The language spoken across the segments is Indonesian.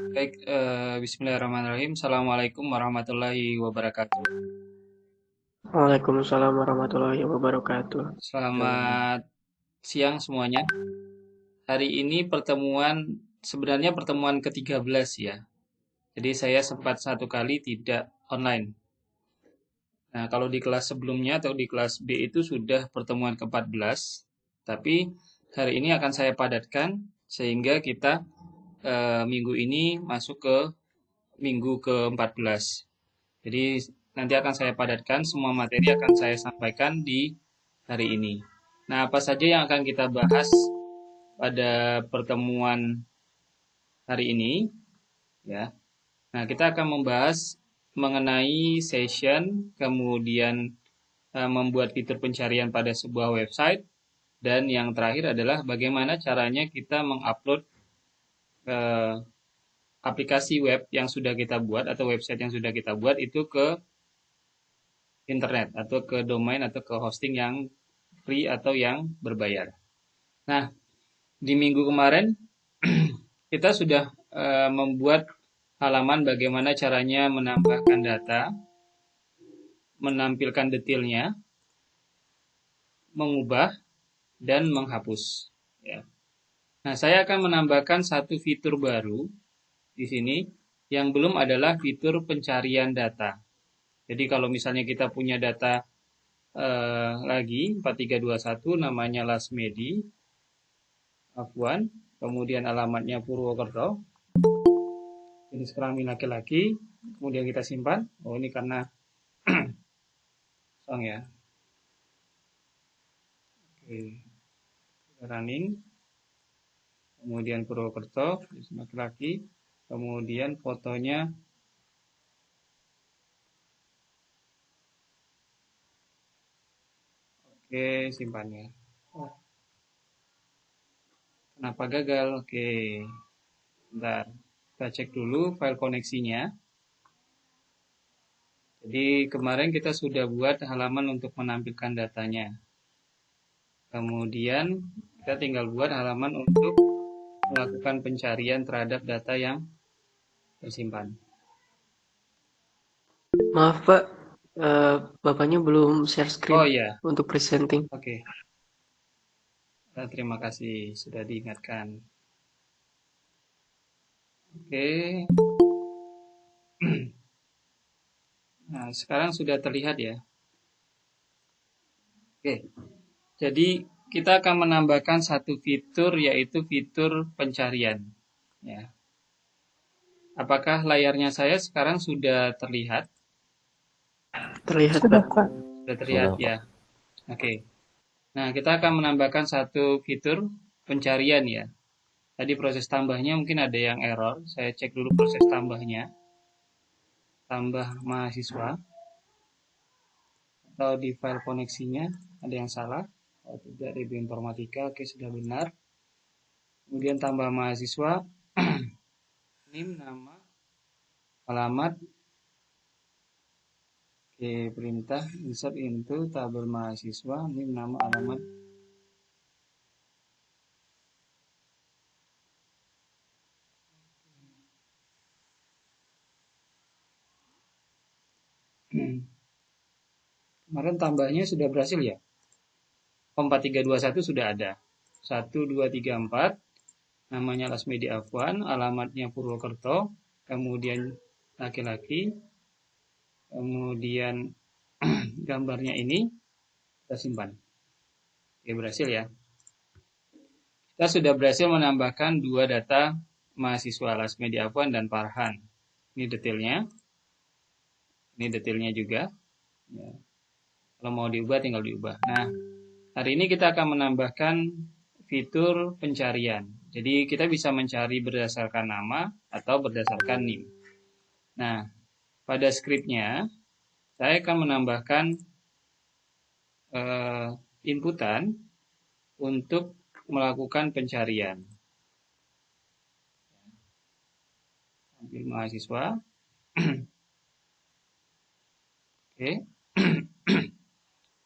Baik, bismillahirrahmanirrahim. Assalamualaikum warahmatullahi wabarakatuh. Waalaikumsalam warahmatullahi wabarakatuh. Selamat siang semuanya. Hari ini sebenarnya pertemuan ke-13 ya. Jadi saya sempat satu kali tidak online. Nah, kalau di kelas sebelumnya atau di kelas B itu sudah pertemuan ke-14. Tapi hari ini akan saya padatkan sehingga kita minggu ini masuk ke minggu ke-14. Jadi nanti akan saya padatkan, semua materi akan saya sampaikan di hari ini. Nah, apa saja yang akan kita bahas pada pertemuan hari ini? Ya. Nah, kita akan membahas mengenai session, kemudian membuat fitur pencarian pada sebuah website, dan yang terakhir adalah bagaimana caranya kita mengupload eh, aplikasi web yang sudah kita buat atau website yang sudah kita buat itu ke internet atau ke domain atau ke hosting yang free atau yang berbayar. Nah, di minggu kemarin kita sudah membuat halaman bagaimana caranya menambahkan data, menampilkan detailnya, mengubah, dan menghapus. Ya. Nah, saya akan menambahkan satu fitur baru di sini yang belum adalah fitur pencarian data. Jadi kalau misalnya kita punya data lagi 4321 namanya Lasmedi Afwan, kemudian alamatnya Purwokerto, jenis kelamin laki-laki, kemudian kita simpan. Oh, ini karena song ya. Oke, running, kemudian Purwokerto, jenis laki-laki, kemudian fotonya. Oke, simpannya. Oh, kenapa gagal? Oke, bentar. Kita cek dulu file koneksinya. Jadi kemarin kita sudah buat halaman untuk menampilkan datanya. Kemudian kita tinggal buat halaman untuk melakukan pencarian terhadap data yang tersimpan. Maaf Pak, Bapaknya belum share screen Oh iya, untuk presenting. oke. Terima kasih sudah diingatkan. Oke, nah sekarang sudah terlihat ya. Oke, jadi kita akan menambahkan satu fitur yaitu fitur pencarian. Ya, apakah layarnya saya sekarang sudah terlihat? Terlihat Sudah, Pak. Kak. Sudah terlihat Sudah, Pak. ya. Oke. Nah, kita akan menambahkan satu fitur pencarian ya. Tadi proses tambahnya mungkin ada yang error. Saya cek dulu proses tambahnya. Tambah mahasiswa. Atau di file koneksinya ada yang salah. Oh, tidak, DB Informatika. Oke, sudah benar. Kemudian tambah mahasiswa. NIM, nama, alamat. Oke, perintah insert into tabel mahasiswa. NIM, nama, alamat. Kemarin tambahnya sudah berhasil ya. 4321 sudah ada. 1234 namanya Lasmedi Afwan, alamatnya Purwokerto, kemudian laki-laki, kemudian gambarnya ini kita simpan. Oke, berhasil ya. Kita sudah berhasil menambahkan dua data mahasiswa Lasmedi Afwan dan Farhan. Ini detailnya. Ini detailnya juga. Ya. Kalau mau diubah tinggal diubah. Nah, hari ini kita akan menambahkan fitur pencarian. Jadi kita bisa mencari berdasarkan nama atau berdasarkan NIM. Nah, pada skripnya saya akan menambahkan inputan untuk melakukan pencarian. Ambil mahasiswa. Oke.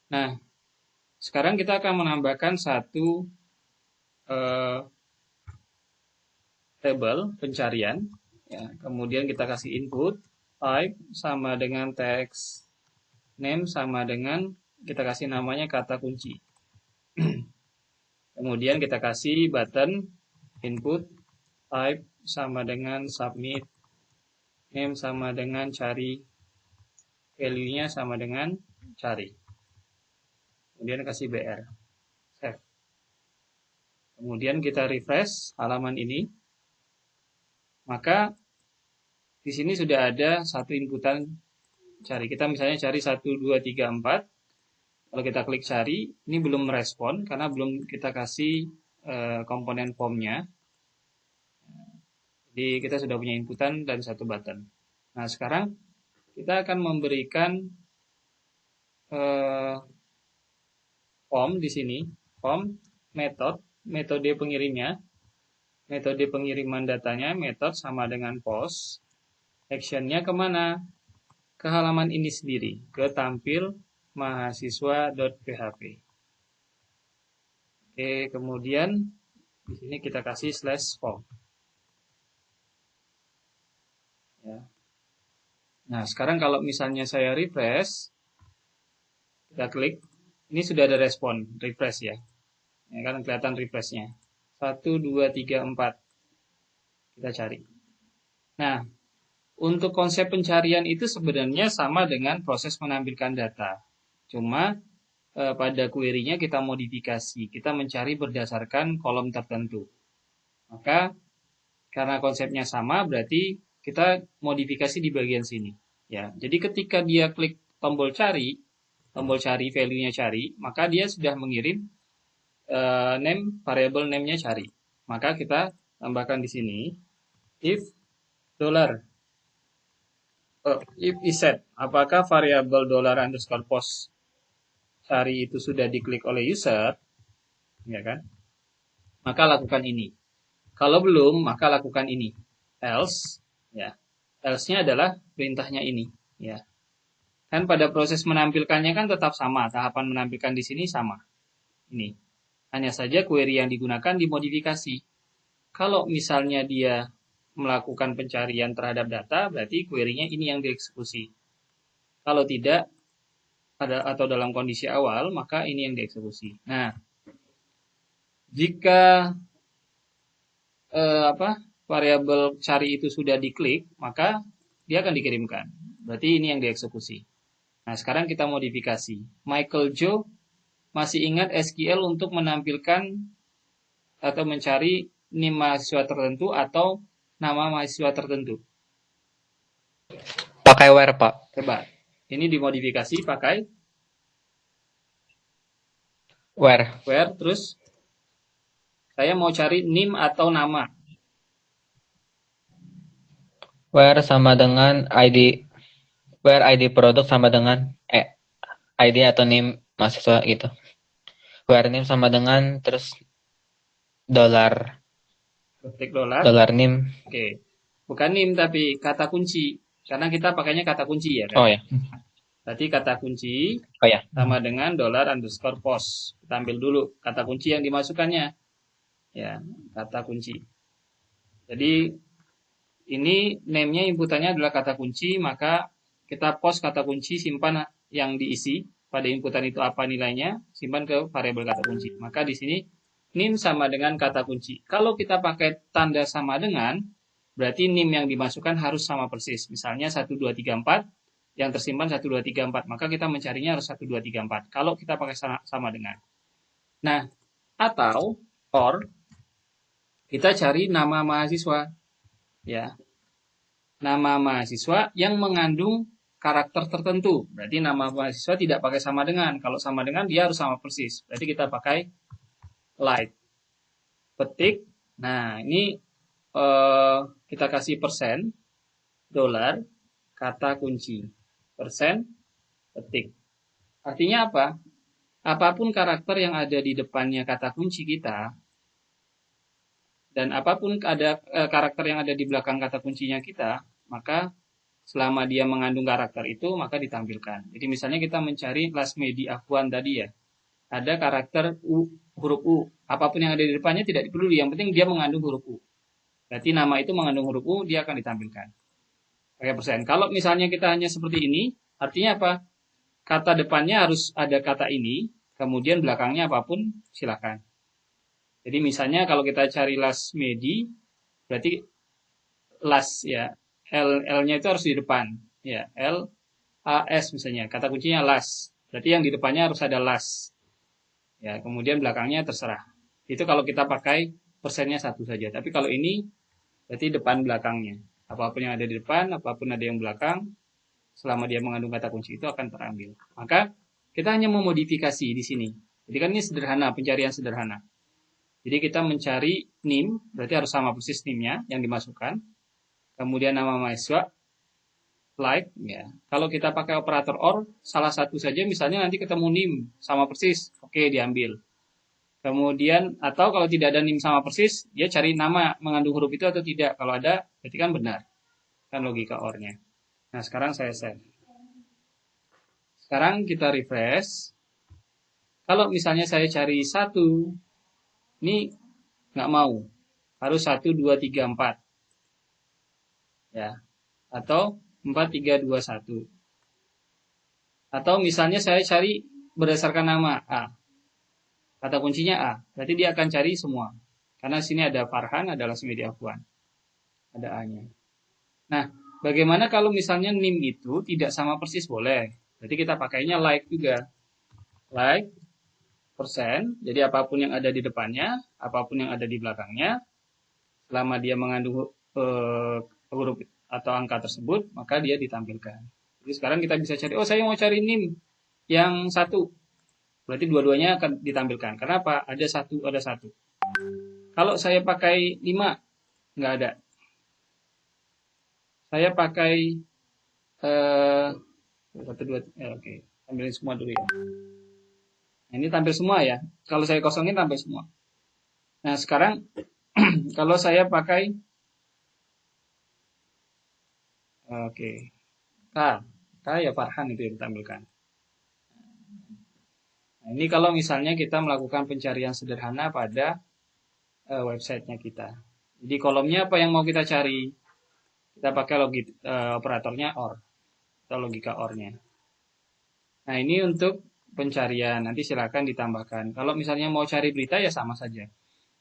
Nah, sekarang kita akan menambahkan satu tabel pencarian. Ya, kemudian kita kasih input type sama dengan text, name sama dengan kita kasih namanya kata kunci. Kemudian kita kasih button input type sama dengan submit, name sama dengan cari, value-nya sama dengan cari. Kemudian kasih BR, save. Kemudian kita refresh halaman ini, maka di sini sudah ada satu inputan cari. Kita misalnya cari 1, 2, 3, 4. Kalau kita klik cari, ini belum merespon karena belum kita kasih komponen formnya. Jadi kita sudah punya inputan dan satu button. Nah sekarang kita akan memberikan form di sini, form metode pengirimnya, metode pengiriman datanya, method sama dengan post. Actionnya kemana? Ke halaman ini sendiri, ke tampil mahasiswa.php. Oke, kemudian di sini kita kasih /form. Ya. Nah, sekarang kalau misalnya saya refresh, kita klik, ini sudah ada respon, refresh ya. Ya kan kelihatan refreshnya. 1, 2, 3, 4. Kita cari. Nah, untuk konsep pencarian itu sebenarnya sama dengan proses menampilkan data. Cuma pada query-nya kita modifikasi, kita mencari berdasarkan kolom tertentu. Maka karena konsepnya sama, berarti kita modifikasi di bagian sini. Ya, jadi ketika dia klik tombol cari value-nya cari, maka dia sudah mengirim name, variable name-nya cari. Maka kita tambahkan di sini if is set, apakah variabel $_post cari itu sudah diklik oleh user, ya kan? Maka lakukan ini. Kalau belum, maka lakukan ini. Else, ya. Else-nya adalah perintahnya ini, ya. Kan pada proses menampilkannya kan tetap sama, tahapan menampilkan di sini sama. Ini. Hanya saja query yang digunakan dimodifikasi. Kalau misalnya dia melakukan pencarian terhadap data, berarti query-nya ini yang dieksekusi. Kalau tidak, atau dalam kondisi awal, maka ini yang dieksekusi. Nah, jika variabel cari itu sudah diklik, maka dia akan dikirimkan. Berarti ini yang dieksekusi. Nah, sekarang kita modifikasi. Michael Joe masih ingat SQL untuk menampilkan atau mencari NIM mahasiswa tertentu atau nama mahasiswa tertentu. Pakai where, Pak. Coba. Ini dimodifikasi pakai Where. Where, terus saya mau cari NIM atau nama. Where sama dengan ID. Where ID produk sama dengan ID atau NIM mahasiswa gitu. Where NIM sama dengan terus dolar. Ketik dolar. Dolar NIM. Oke. Bukan NIM tapi kata kunci. Karena kita pakainya kata kunci ya kan? Oh ya. Berarti kata kunci sama dengan $_post. Kita ambil dulu kata kunci yang dimasukkannya. Ya, kata kunci. Jadi ini name-nya inputannya adalah kata kunci, maka kita post kata kunci, simpan yang diisi pada inputan itu apa nilainya, simpan ke variabel kata kunci. Maka di sini NIM sama dengan kata kunci. Kalau kita pakai tanda sama dengan, berarti NIM yang dimasukkan harus sama persis. Misalnya 1, 2, 3, 4, yang tersimpan 1, 2, 3, 4. Maka kita mencarinya harus 1, 2, 3, 4. Kalau kita pakai sama dengan. Nah, atau or kita cari nama mahasiswa. Ya. Nama mahasiswa yang mengandung karakter tertentu. Berarti nama mahasiswa tidak pakai sama dengan. Kalau sama dengan dia harus sama persis. Berarti kita pakai light. Petik. Nah, ini kita kasih %, dolar, kata kunci. Persen, petik. Artinya apa? Apapun karakter yang ada di depannya kata kunci kita, dan apapun ada karakter yang ada di belakang kata kuncinya kita, maka selama dia mengandung karakter itu, maka ditampilkan. Jadi misalnya kita mencari Lasmedi Afwan tadi ya, ada karakter U, huruf U. Apapun yang ada di depannya tidak peduli, yang penting dia mengandung huruf U. Berarti nama itu mengandung huruf U, dia akan ditampilkan. Pakai persen. Kalau misalnya kita hanya seperti ini, artinya apa? Kata depannya harus ada kata ini, kemudian belakangnya apapun, silakan. Jadi misalnya kalau kita cari last medi, berarti last ya, L-nya itu harus di depan. Ya, L, A, S misalnya. Kata kuncinya last. Berarti yang di depannya harus ada last. Ya, kemudian belakangnya terserah. Itu kalau kita pakai persennya satu saja. Tapi kalau ini, berarti depan belakangnya. Apapun yang ada di depan, apapun ada yang belakang, selama dia mengandung kata kunci itu akan terambil. Maka kita hanya memodifikasi di sini. Jadi kan ini sederhana, pencarian sederhana. Jadi kita mencari NIM, berarti harus sama persis NIM-nya yang dimasukkan. Kemudian nama mahasiswa, like, ya. Kalau kita pakai operator OR, salah satu saja misalnya nanti ketemu NIM sama persis, oke diambil. Kemudian, atau kalau tidak ada NIM sama persis, dia cari nama mengandung huruf itu atau tidak. Kalau ada, berarti kan benar. Kan logika OR-nya. Nah, sekarang saya save. Sekarang kita refresh. Kalau misalnya saya cari 1, ini nggak mau. Harus 1, 2, 3, 4. Ya. Atau 4, 3, 2, 1. Atau misalnya saya cari berdasarkan nama A. Kata kuncinya A. Berarti dia akan cari semua. Karena sini ada Farhan, ada Lasmedi Afwan. Ada A-nya. Nah, bagaimana kalau misalnya NIM itu tidak sama persis? Boleh. Berarti kita pakainya like juga. Like, persen. Jadi apapun yang ada di depannya, apapun yang ada di belakangnya, selama dia mengandung huruf atau angka tersebut, maka dia ditampilkan. Jadi sekarang kita bisa cari, oh saya mau cari NIM yang 1. Berarti dua-duanya akan ditampilkan. Kenapa? Ada 1, ada 1. Kalau saya pakai 5, nggak ada. Saya pakai 1, 2, oke. Ambilin semua dulu ya. Nah, ini tampil semua ya. Kalau saya kosongin tampil semua. Nah sekarang kalau saya pakai oke. K ya Farhan itu yang ditampilkan. Nah, ini kalau misalnya kita melakukan pencarian sederhana pada websitenya kita. Jadi kolomnya apa yang mau kita cari? Kita pakai operatornya OR atau logika OR-nya. Nah ini untuk pencarian. Nanti silakan ditambahkan. Kalau misalnya mau cari berita ya sama saja.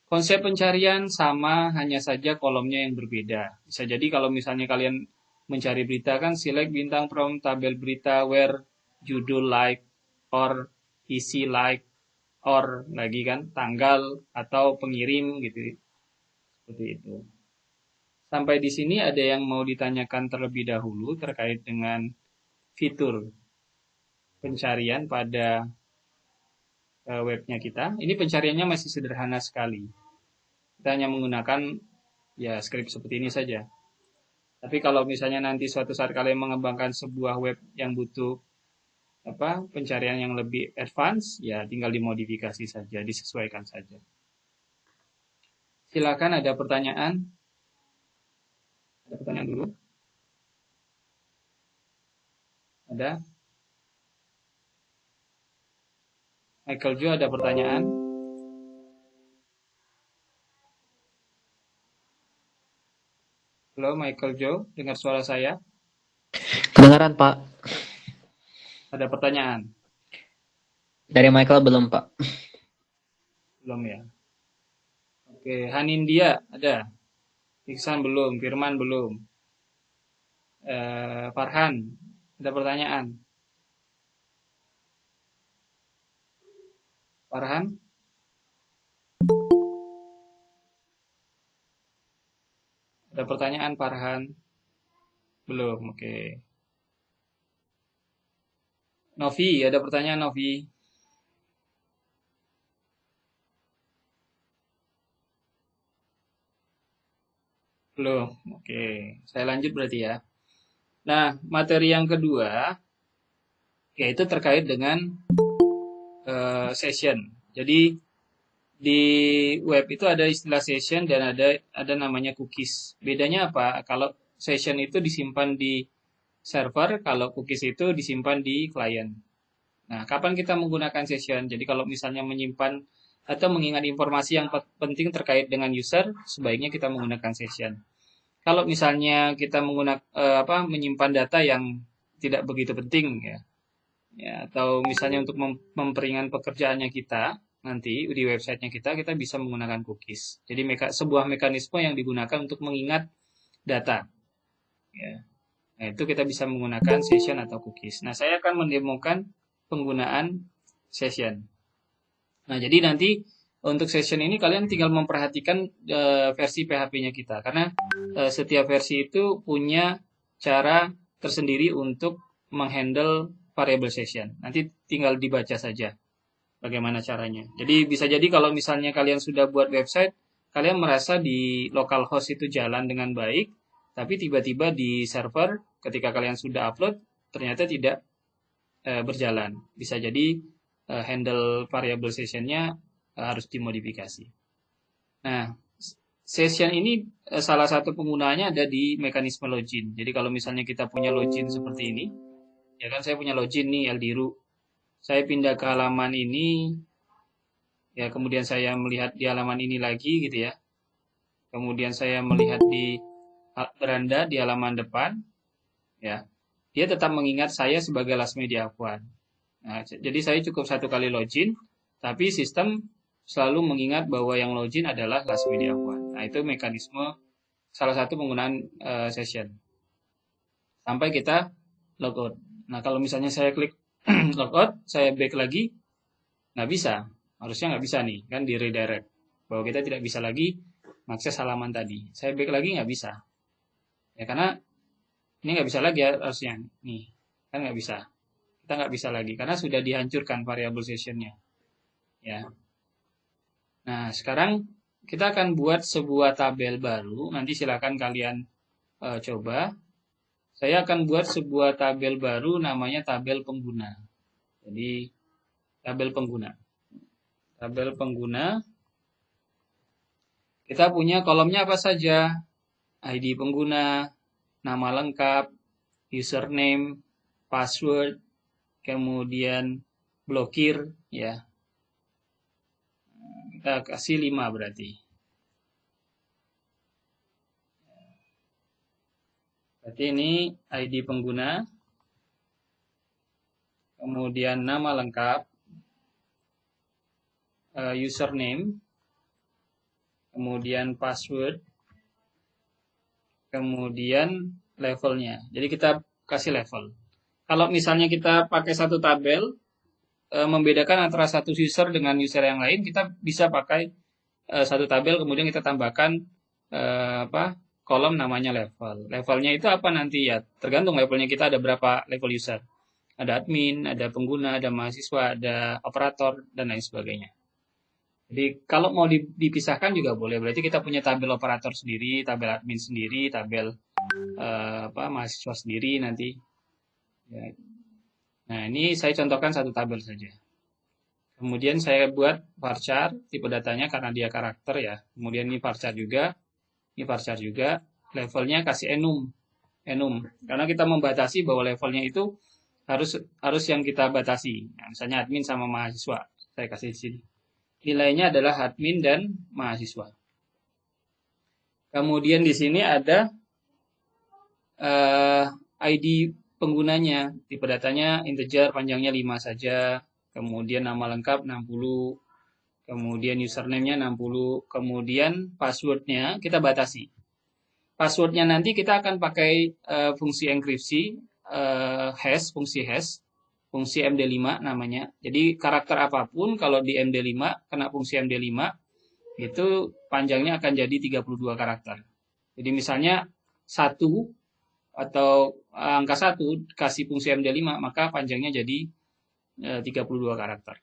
Konsep pencarian sama, hanya saja kolomnya yang berbeda. Bisa jadi kalau misalnya kalian mencari berita kan select bintang from tabel berita where judul like or isi like or lagi kan tanggal atau pengirim gitu. Seperti itu. Sampai di sini ada yang mau ditanyakan terlebih dahulu terkait dengan fitur pencarian pada webnya kita. Ini pencariannya masih sederhana sekali. Kita hanya menggunakan ya script seperti ini saja. Tapi kalau misalnya nanti suatu saat kalian mengembangkan sebuah web yang butuh pencarian yang lebih advance, ya tinggal dimodifikasi saja, disesuaikan saja. Silakan ada pertanyaan. Ada pertanyaan dulu? Ada? Michael Jo ada pertanyaan? Halo Michael Jo, dengar suara saya? Kedengaran, Pak. Ada pertanyaan? Dari Michael belum, Pak. Belum ya? Oke, Hanindia ada? Iksan belum, Firman belum. Farhan, ada pertanyaan? Farhan? Ada pertanyaan Farhan? Belum, oke. Novi, ada pertanyaan Novi? Belum, oke. Saya lanjut berarti ya. Nah, materi yang kedua yaitu terkait dengan session. Jadi di web itu ada istilah session dan ada namanya cookies. Bedanya apa? Kalau session itu disimpan di server, kalau cookies itu disimpan di client. Nah, kapan kita menggunakan session? Jadi kalau misalnya menyimpan atau mengingat informasi yang penting terkait dengan user, sebaiknya kita menggunakan session. Kalau misalnya kita menggunakan menyimpan data yang tidak begitu penting ya, atau misalnya untuk memperingan pekerjaannya kita nanti di websitenya kita bisa menggunakan cookies. Jadi sebuah mekanisme yang digunakan untuk mengingat data. Ya. Nah, itu kita bisa menggunakan session atau cookies. Nah, saya akan mendemokan penggunaan session. Nah, jadi nanti untuk session ini kalian tinggal memperhatikan versi PHP-nya kita. Karena setiap versi itu punya cara tersendiri untuk menghandle variable session. Nanti tinggal dibaca saja bagaimana caranya. Jadi bisa jadi kalau misalnya kalian sudah buat website, kalian merasa di localhost itu jalan dengan baik, tapi tiba-tiba di server ketika kalian sudah upload, ternyata tidak berjalan. Bisa jadi handle variable sessionnya harus dimodifikasi. Nah, session ini salah satu penggunaannya ada di mekanisme login. Jadi kalau misalnya kita punya login seperti ini, ya kan saya punya login nih Eldiru. Saya pindah ke halaman ini, ya kemudian saya melihat di halaman ini lagi gitu ya. Kemudian saya melihat di beranda di halaman depan, ya. Dia tetap mengingat saya sebagai last media akuan. Nah, jadi saya cukup satu kali login, tapi sistem selalu mengingat bahwa yang login adalah last media akuan. Nah, itu mekanisme salah satu penggunaan session. Sampai kita logout. Nah, kalau misalnya saya klik logout, saya back lagi, nggak bisa. Harusnya nggak bisa nih, kan di redirect. Bahwa kita tidak bisa lagi mengakses halaman tadi. Saya back lagi nggak bisa. Ya, karena ini nggak bisa lagi ya, harusnya. Nih, kan nggak bisa. Kita nggak bisa lagi, karena sudah dihancurkan variable sessionnya. Ya. Nah, sekarang kita akan buat sebuah tabel baru. Nanti silakan kalian coba. Saya akan buat sebuah tabel baru namanya tabel pengguna. Jadi, tabel pengguna. Tabel pengguna. Kita punya kolomnya apa saja? ID pengguna, nama lengkap, username, password, kemudian blokir, ya. Kita kasih 5 berarti. Berarti ini ID pengguna, kemudian nama lengkap, username, kemudian password, kemudian levelnya. Jadi kita kasih level. Kalau misalnya kita pakai satu tabel, membedakan antara satu user dengan user yang lain, kita bisa pakai satu tabel, kemudian kita tambahkan kolom namanya level. Levelnya itu apa nanti ya? Tergantung levelnya kita ada berapa level user. Ada admin, ada pengguna, ada mahasiswa, ada operator, dan lain sebagainya. Jadi kalau mau dipisahkan juga boleh. Berarti kita punya tabel operator sendiri, tabel admin sendiri, tabel mahasiswa sendiri nanti. Ya. Nah, ini saya contohkan satu tabel saja. Kemudian saya buat varchar, tipe datanya karena dia karakter ya. Kemudian ini varchar juga, levelnya kasih enum. Karena kita membatasi bahwa levelnya itu harus yang kita batasi. Nah, misalnya admin sama mahasiswa, saya kasih di sini. Nilainya adalah admin dan mahasiswa. Kemudian di sini ada ID penggunanya, tipe datanya integer, panjangnya 5 saja, kemudian nama lengkap 60, kemudian username-nya 60, kemudian password-nya kita batasi. Password-nya nanti kita akan pakai fungsi enkripsi, fungsi hash, fungsi MD5 namanya. Jadi karakter apapun kalau di MD5, kena fungsi MD5, itu panjangnya akan jadi 32 karakter. Jadi misalnya 1 atau angka 1 kasih fungsi MD5, maka panjangnya jadi 32 karakter.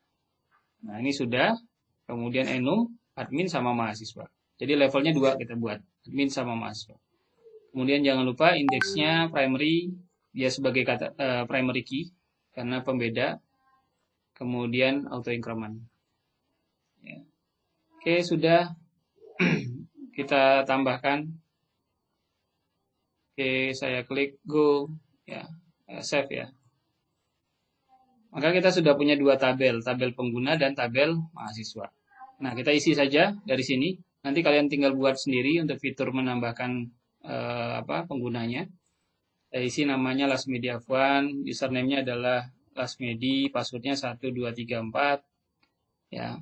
Nah, ini sudah. Kemudian enum, admin sama mahasiswa. Jadi levelnya 2 kita buat, admin sama mahasiswa. Kemudian jangan lupa indeksnya primary, dia sebagai primary key karena pembeda. Kemudian auto increment. Ya. Oke, sudah. Kita tambahkan. Oke, saya klik go, ya, save ya. Maka kita sudah punya 2 tabel, tabel pengguna dan tabel mahasiswa. Nah, kita isi saja dari sini. Nanti kalian tinggal buat sendiri untuk fitur menambahkan penggunanya. Saya isi namanya Last Media Fun, username-nya adalah lastmedi, passwordnya 1234, ya.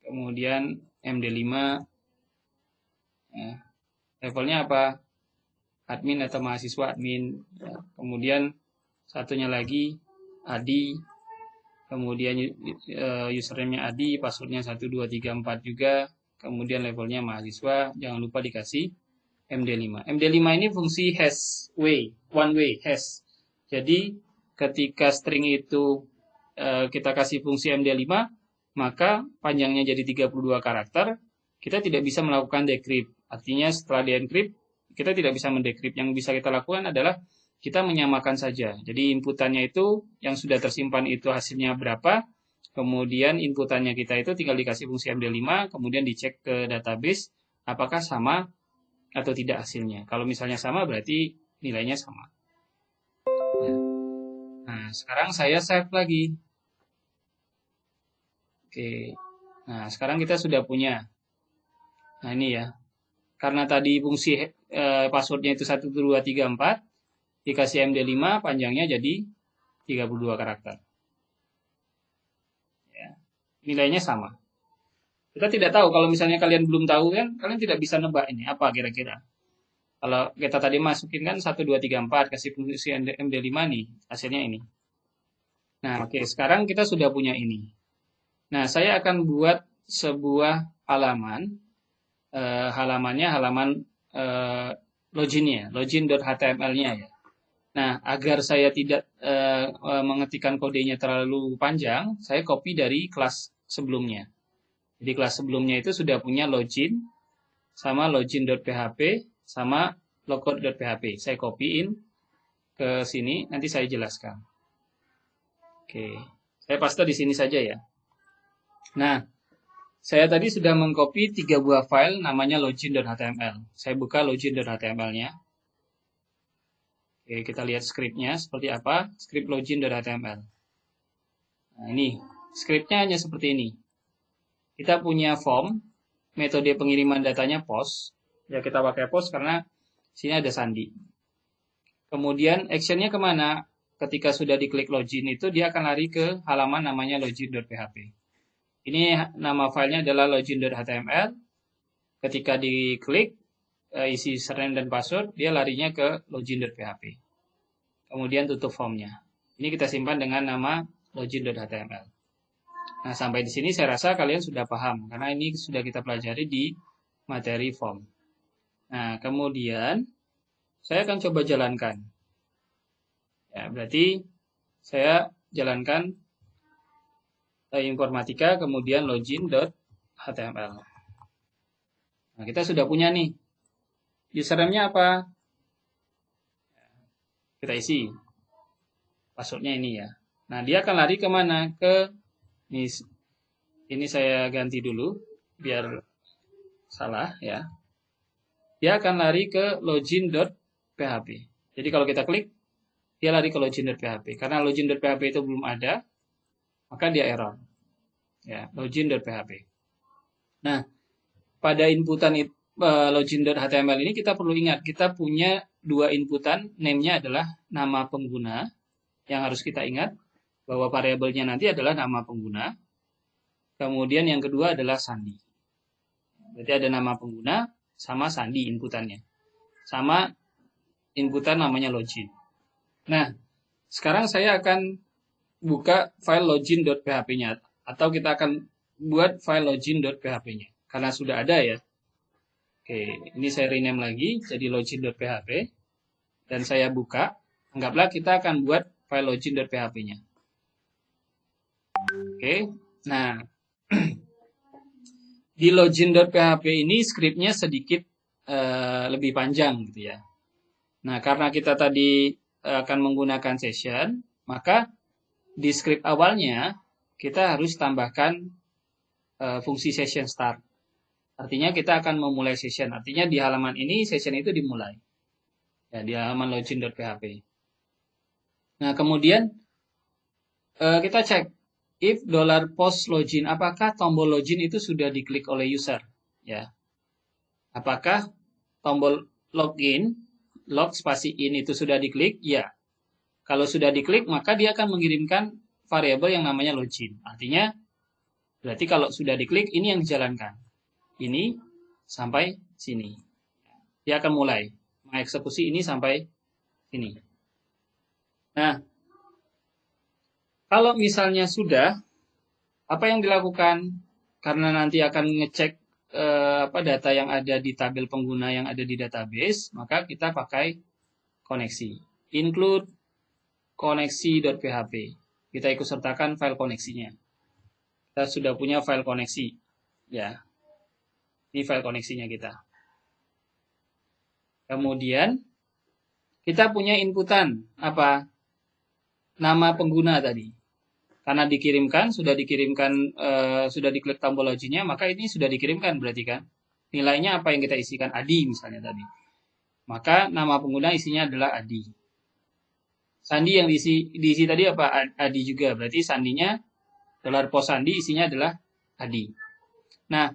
Kemudian MD5, ya. Levelnya apa? Admin atau mahasiswa admin. Ya. Kemudian satunya lagi Adi, kemudian username-nya Adi, passwordnya 1234 juga, kemudian levelnya mahasiswa, jangan lupa dikasih MD5. MD5 ini fungsi hash one way hash. Jadi ketika string itu kita kasih fungsi MD5, maka panjangnya jadi 32 karakter, kita tidak bisa melakukan decrypt. Artinya setelah di-encrypt, kita tidak bisa mendecrypt. Yang bisa kita lakukan adalah kita menyamakan saja. Jadi inputannya itu yang sudah tersimpan itu hasilnya berapa, kemudian inputannya kita itu tinggal dikasih fungsi MD5, kemudian dicek ke database apakah sama atau tidak hasilnya. Kalau misalnya sama berarti nilainya sama. Ya. Nah, sekarang saya save lagi. Oke. Nah, sekarang kita sudah punya. Nah, ini ya. Karena tadi fungsi passwordnya itu 1234, dikasih MD5, panjangnya jadi 32 karakter. Ya. Nilainya sama. Kita tidak tahu, kalau misalnya kalian belum tahu kan, kalian tidak bisa nebak ini, apa kira-kira. Kalau kita tadi masukin kan 1234, kasih fungsi MD5 nih, hasilnya ini. Nah, oke, sekarang kita sudah punya ini. Nah, saya akan buat sebuah halaman, halamannya halaman loginnya, login.html-nya ya. Nah, agar saya tidak mengetikkan kodenya terlalu panjang, saya copy dari kelas sebelumnya. Jadi kelas sebelumnya itu sudah punya login, sama login.php, sama logout.php. Saya copyin ke sini, nanti saya jelaskan. Oke, saya paste di sini saja ya. Nah, saya tadi sudah mengcopy 3 buah file namanya login.html. Saya buka login.html-nya. Oke, kita lihat script-nya seperti apa. Script login.html. Nah, ini. Script-nya hanya seperti ini. Kita punya form. Metode pengiriman datanya post. Ya, kita pakai post karena sini ada sandi. Kemudian, action-nya kemana? Ketika sudah diklik login itu, dia akan lari ke halaman namanya login.php. Ini nama filenya adalah login.html. Ketika diklik, isi username dan password, dia larinya ke login.php. Kemudian tutup formnya. Ini kita simpan dengan nama login.html. Nah, sampai di sini saya rasa kalian sudah paham, karena ini sudah kita pelajari di materi form. Nah, kemudian saya akan coba jalankan. Ya, berarti saya jalankan informatika, kemudian login.html. Nah, kita sudah punya nih. Username-nya apa? Kita isi. Passwordnya ini ya. Nah, dia akan lari kemana? Ke ini saya ganti dulu biar salah ya. Dia akan lari ke login.php. Jadi kalau kita klik, dia lari ke login.php. Karena login.php itu belum ada, maka dia error. Ya, login.php. Nah, pada inputan login.html ini kita perlu ingat, kita punya 2 inputan, name-nya adalah nama pengguna, yang harus kita ingat, bahwa variabelnya nanti adalah nama pengguna, kemudian yang kedua adalah sandi. Berarti ada nama pengguna, sama sandi inputannya, sama inputan namanya login. Nah, sekarang saya akan buka file login.php-nya, atau kita akan buat file login.php-nya, karena sudah ada ya. Oke, ini saya rename lagi jadi login.php dan saya buka. Anggaplah kita akan buat file login.php-nya. Oke, nah di login.php ini script-nya sedikit lebih panjang gitu ya. Nah, karena kita tadi akan menggunakan session, maka di script awalnya kita harus tambahkan fungsi session start. Artinya kita akan memulai session. Artinya di halaman ini session itu dimulai. Ya, di halaman login.php. Nah, kemudian kita cek if $post login, apakah tombol login itu sudah diklik oleh user? Ya. Apakah tombol login, log spasi in itu sudah diklik? Ya. Kalau sudah diklik, maka dia akan mengirimkan variabel yang namanya login. Artinya, berarti kalau sudah diklik, ini yang dijalankan. Ini sampai sini. Dia akan mulai mengeksekusi ini sampai sini. Nah, kalau misalnya sudah, apa yang dilakukan? Karena nanti akan ngecek data yang ada di tabel pengguna yang ada di database, maka kita pakai koneksi. Include koneksi.php. Kita ikut sertakan file koneksinya. Kita sudah punya file koneksi. Ya. Ini file koneksinya kita. Kemudian kita punya inputan apa? Nama pengguna tadi. Karena dikirimkan, sudah diklik tombol loginnya, maka ini sudah dikirimkan berarti kan. Nilainya apa yang kita isikan? Adi misalnya tadi. Maka nama pengguna isinya adalah Adi. Sandi yang diisi tadi apa? Adi juga. Berarti sandinya $post sandi isinya adalah Adi. Nah,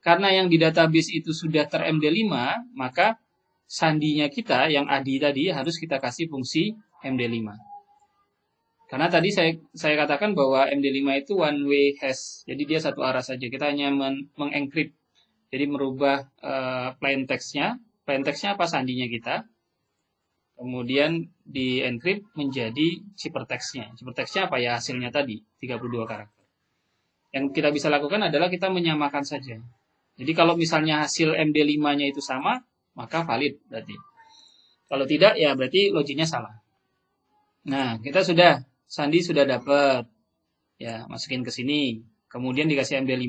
karena yang di database itu sudah ter-MD5, maka sandinya kita yang Adi tadi harus kita kasih fungsi MD5. Karena tadi saya katakan bahwa MD5 itu one way hash. Jadi dia satu arah saja. Kita hanya mengencrypt. Jadi merubah plain text-nya. Plain text-nya apa? Sandinya kita. Kemudian di-encrypt menjadi ciphertext-nya. Ciphertext-nya apa ya? Hasilnya tadi, 32 karakter. Yang kita bisa lakukan adalah kita menyamakan saja. Jadi kalau misalnya hasil MD5-nya itu sama, maka valid berarti. Kalau tidak, ya berarti loginnya salah. Nah, kita Sandi sudah dapat. Ya, masukin ke sini. Kemudian dikasih MD5.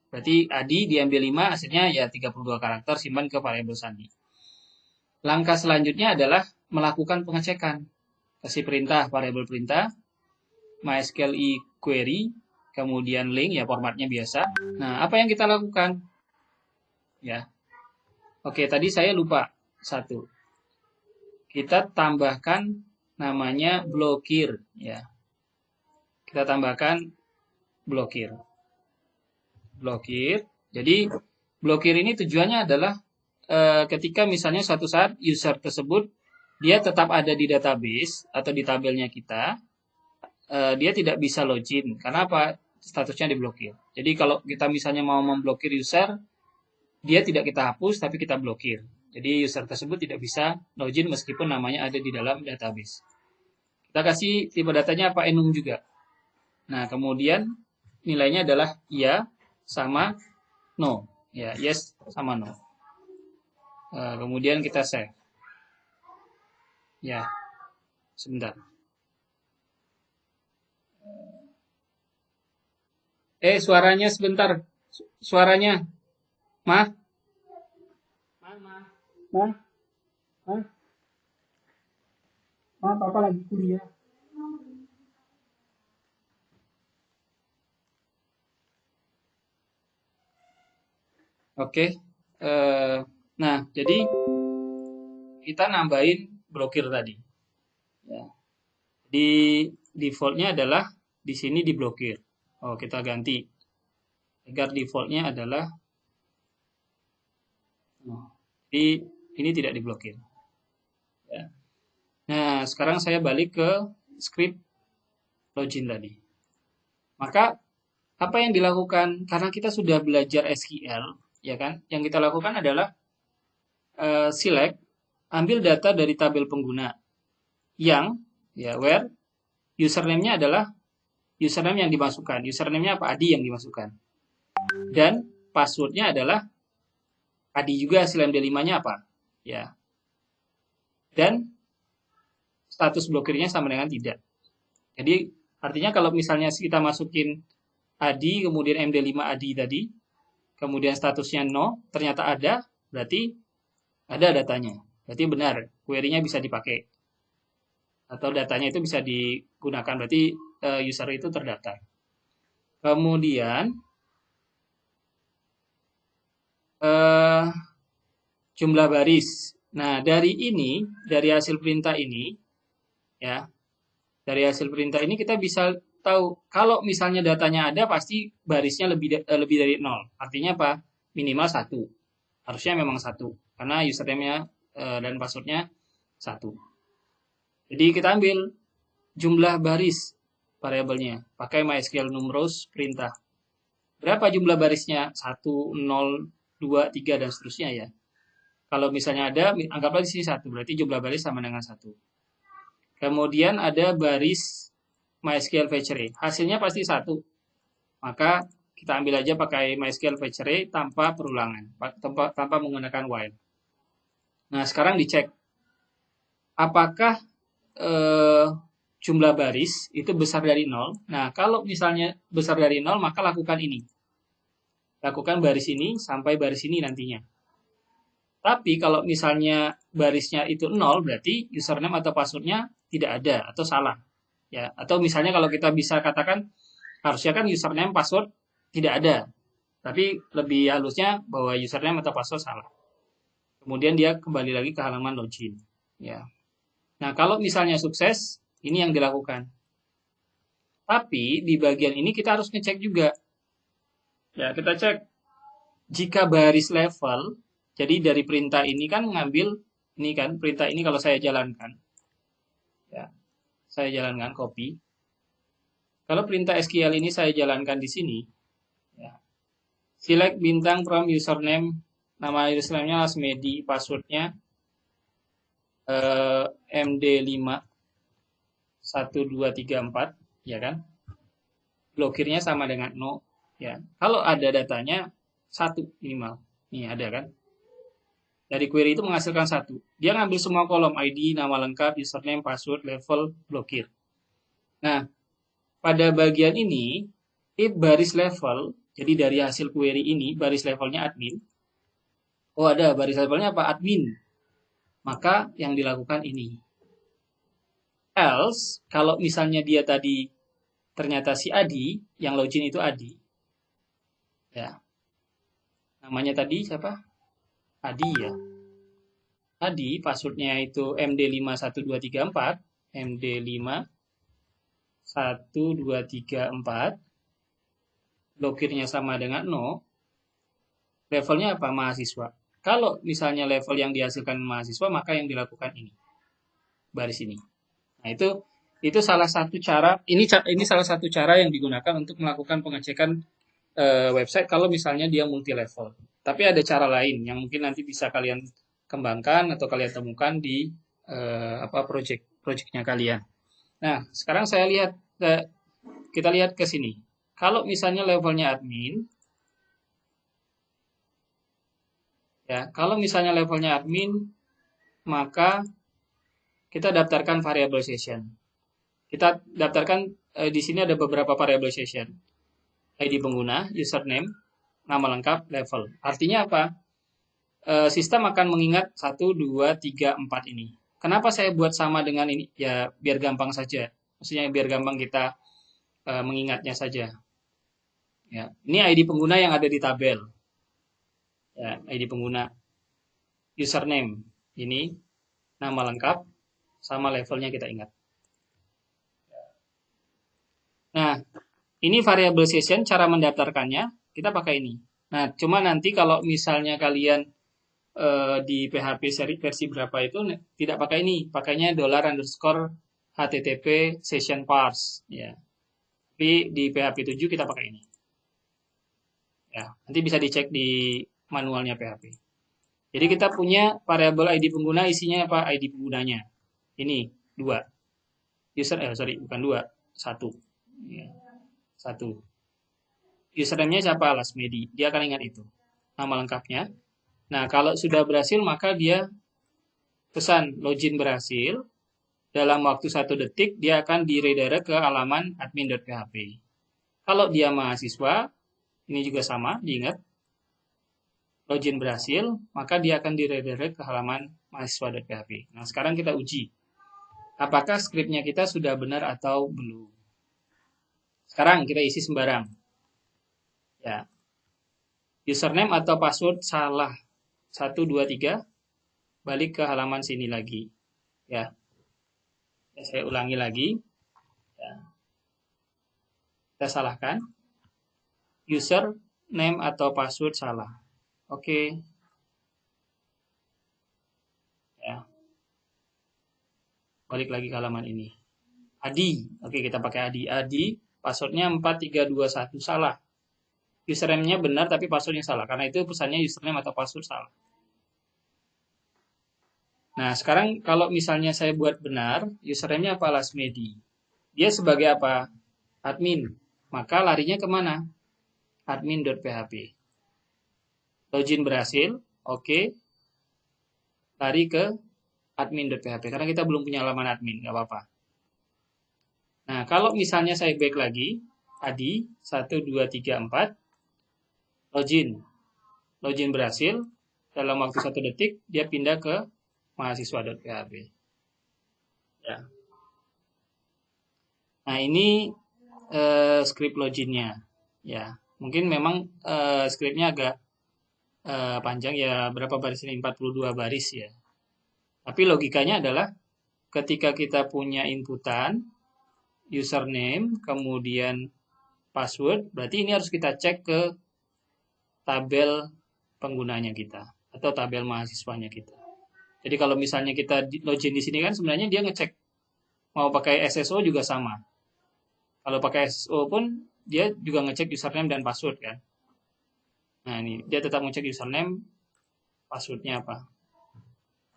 Berarti Adi di MD5 hasilnya ya 32 karakter, simpan ke variabel Sandi. Langkah selanjutnya adalah melakukan pengecekan. Kasih perintah, variabel perintah, MySQL query, kemudian link, ya formatnya biasa. Nah, apa yang kita lakukan? Ya. Oke, tadi saya lupa satu. Kita tambahkan namanya blokir, ya. Kita tambahkan blokir. Blokir. Jadi, blokir ini tujuannya adalah ketika misalnya suatu saat user tersebut dia tetap ada di database atau di tabelnya kita, dia tidak bisa login. Karena apa? Statusnya diblokir. Jadi kalau kita misalnya mau memblokir user, dia tidak kita hapus tapi kita blokir. Jadi user tersebut tidak bisa login meskipun namanya ada di dalam database. Kita kasih tipe datanya apa? Enum juga. Nah, kemudian nilainya adalah iya sama no. Ya, yes sama no. Kemudian kita save. Ya, sebentar. Suaranya sebentar. Suaranya. Ma? Papa lagi kuliah. Oke. Nah, jadi kita nambahin blokir tadi. Ya. Di defaultnya adalah di sini diblokir. Oh, kita ganti. Agar defaultnya adalah ini tidak diblokir. Ya. Nah, sekarang saya balik ke script login tadi. Maka apa yang dilakukan? Karena kita sudah belajar SQL, ya kan? Yang kita lakukan adalah select, ambil data dari tabel pengguna yang, ya, where username-nya adalah username yang dimasukkan. Username-nya apa? Adi yang dimasukkan. Dan password-nya adalah Adi juga, hasil MD5-nya apa? Ya. Dan status blokirnya sama dengan tidak. Jadi artinya kalau misalnya kita masukin Adi, kemudian MD5 Adi tadi, kemudian statusnya no, ternyata ada, berarti ada datanya. Berarti benar, query-nya bisa dipakai. Atau datanya itu bisa digunakan, berarti user itu terdaftar. Kemudian jumlah baris. Nah, dari hasil perintah ini, ya, dari hasil perintah ini kita bisa tahu kalau misalnya datanya ada pasti barisnya lebih dari 0. Artinya apa? Minimal 1. Harusnya memang 1 karena username-nya dan password-nya 1. Jadi kita ambil jumlah baris variabelnya pakai MySQL numerous perintah. Berapa jumlah barisnya? 1, 0, 2, 3 dan seterusnya ya. Kalau misalnya ada, anggaplah di sini 1, berarti jumlah baris sama dengan 1. Kemudian ada baris MySQL fetch array. Hasilnya pasti 1. Maka kita ambil aja pakai MySQL fetch array tanpa perulangan, tanpa menggunakan while. Nah, sekarang dicek apakah jumlah baris itu besar dari 0. Nah, kalau misalnya besar dari 0, maka lakukan ini. Lakukan baris ini sampai baris ini nantinya. Tapi kalau misalnya barisnya itu 0, berarti username atau password-nya tidak ada atau salah. Ya, atau misalnya kalau kita bisa katakan harusnya kan username password tidak ada. Tapi lebih halusnya bahwa username atau password salah. Kemudian dia kembali lagi ke halaman login. Ya. Nah, kalau misalnya sukses, ini yang dilakukan. Tapi di bagian ini kita harus ngecek juga. Ya, kita cek jika baris level. Jadi dari perintah ini kan mengambil, ini kan perintah ini kalau saya jalankan. Ya, saya jalankan copy. Kalau perintah SQL ini saya jalankan di sini. Ya, select bintang from username, nama username-nya Lasmedi, password-nya MD5 1234, ya kan? Blokirnya sama dengan no, ya. Kalau ada datanya 1 minimal. Ini ada kan? Dari query itu menghasilkan 1. Dia ngambil semua kolom ID, nama lengkap, username, password, level, blokir. Nah, pada bagian ini, if baris level, jadi dari hasil query ini, baris levelnya admin. Oh ada, baris levelnya apa? Admin. Maka yang dilakukan ini. Else, kalau misalnya dia tadi ternyata si Adi, yang login itu Adi. Ya. Namanya tadi siapa? Adi ya. Tadi passwordnya itu MD51234, MD51234, blokirnya sama dengan no, levelnya apa? Mahasiswa. Kalau misalnya level yang dihasilkan mahasiswa, maka yang dilakukan ini, baris ini. Nah itu salah satu cara. Ini salah satu cara yang digunakan untuk melakukan pengecekan website kalau misalnya dia multi level. Tapi ada cara lain yang mungkin nanti bisa kalian kembangkan atau kalian temukan di project-nya kalian. Nah, sekarang kita lihat ke sini. Kalau misalnya levelnya admin, ya, kalau misalnya levelnya admin, maka kita daftarkan variable session. Kita daftarkan di sini ada beberapa variable session. ID pengguna, username, nama lengkap, level. Artinya apa? Sistem akan mengingat 1, 2, 3, 4 ini. Kenapa saya buat sama dengan ini? Ya, biar gampang saja. Maksudnya biar gampang kita mengingatnya saja. Ya, ini ID pengguna yang ada di tabel. Ya, ID pengguna. Username, ini nama lengkap, sama levelnya kita ingat. Nah, ini variable session, cara mendaftarkannya, kita pakai ini. Nah, cuma nanti kalau misalnya kalian di PHP seri versi berapa itu tidak pakai ini, pakainya $_HTTP session parse ya. Tapi di PHP 7 kita pakai ini. Ya, nanti bisa dicek di manualnya PHP. Jadi kita punya variabel ID pengguna, isinya apa? ID penggunanya. Ini 2. Bukan 2, 1. Ya, 1. Username-nya siapa? Lasmedi. Dia akan ingat itu. Nama lengkapnya. Nah, kalau sudah berhasil, maka dia pesan login berhasil. Dalam waktu 1 detik, dia akan di-redirect ke halaman admin.php. Kalau dia mahasiswa, ini juga sama, diingat. Login berhasil, maka dia akan di-redirect ke halaman mahasiswa.php. Nah, sekarang kita uji. Apakah skripnya kita sudah benar atau belum? Sekarang kita isi sembarang. Ya. Username atau password salah. 1, 2, 3, balik ke halaman sini lagi. Ya, saya ulangi lagi. Ya. Kita salahkan. User name atau password salah. Oke. Ya. Balik lagi ke halaman ini. Adi. Oke, kita pakai Adi. Adi, passwordnya 4321 salah. Username-nya benar tapi passwordnya salah. Karena itu pesannya username atau password salah. Nah, sekarang kalau misalnya saya buat benar, username-nya apa? Lasmedi. Dia sebagai apa? Admin. Maka larinya kemana? Admin.php. Login berhasil. Oke. Lari ke admin.php. Karena kita belum punya halaman admin. Nggak apa-apa. Nah, kalau misalnya saya back lagi, Adi, 1, 2, 3, 4. Login. Login berhasil. Dalam waktu 1 detik, dia pindah ke mahasiswa.php. Ya. Nah, ini script loginnya. Ya, mungkin memang scriptnya agak panjang ya, berapa baris ini? 42 baris ya. Tapi logikanya adalah ketika kita punya inputan, username, kemudian password, berarti ini harus kita cek ke tabel penggunanya kita atau tabel mahasiswanya kita. Jadi kalau misalnya kita login di sini kan sebenarnya dia ngecek mau pakai SSO juga sama. Kalau pakai SSO pun dia juga ngecek username dan password kan. Nah ini dia tetap ngecek username, passwordnya apa.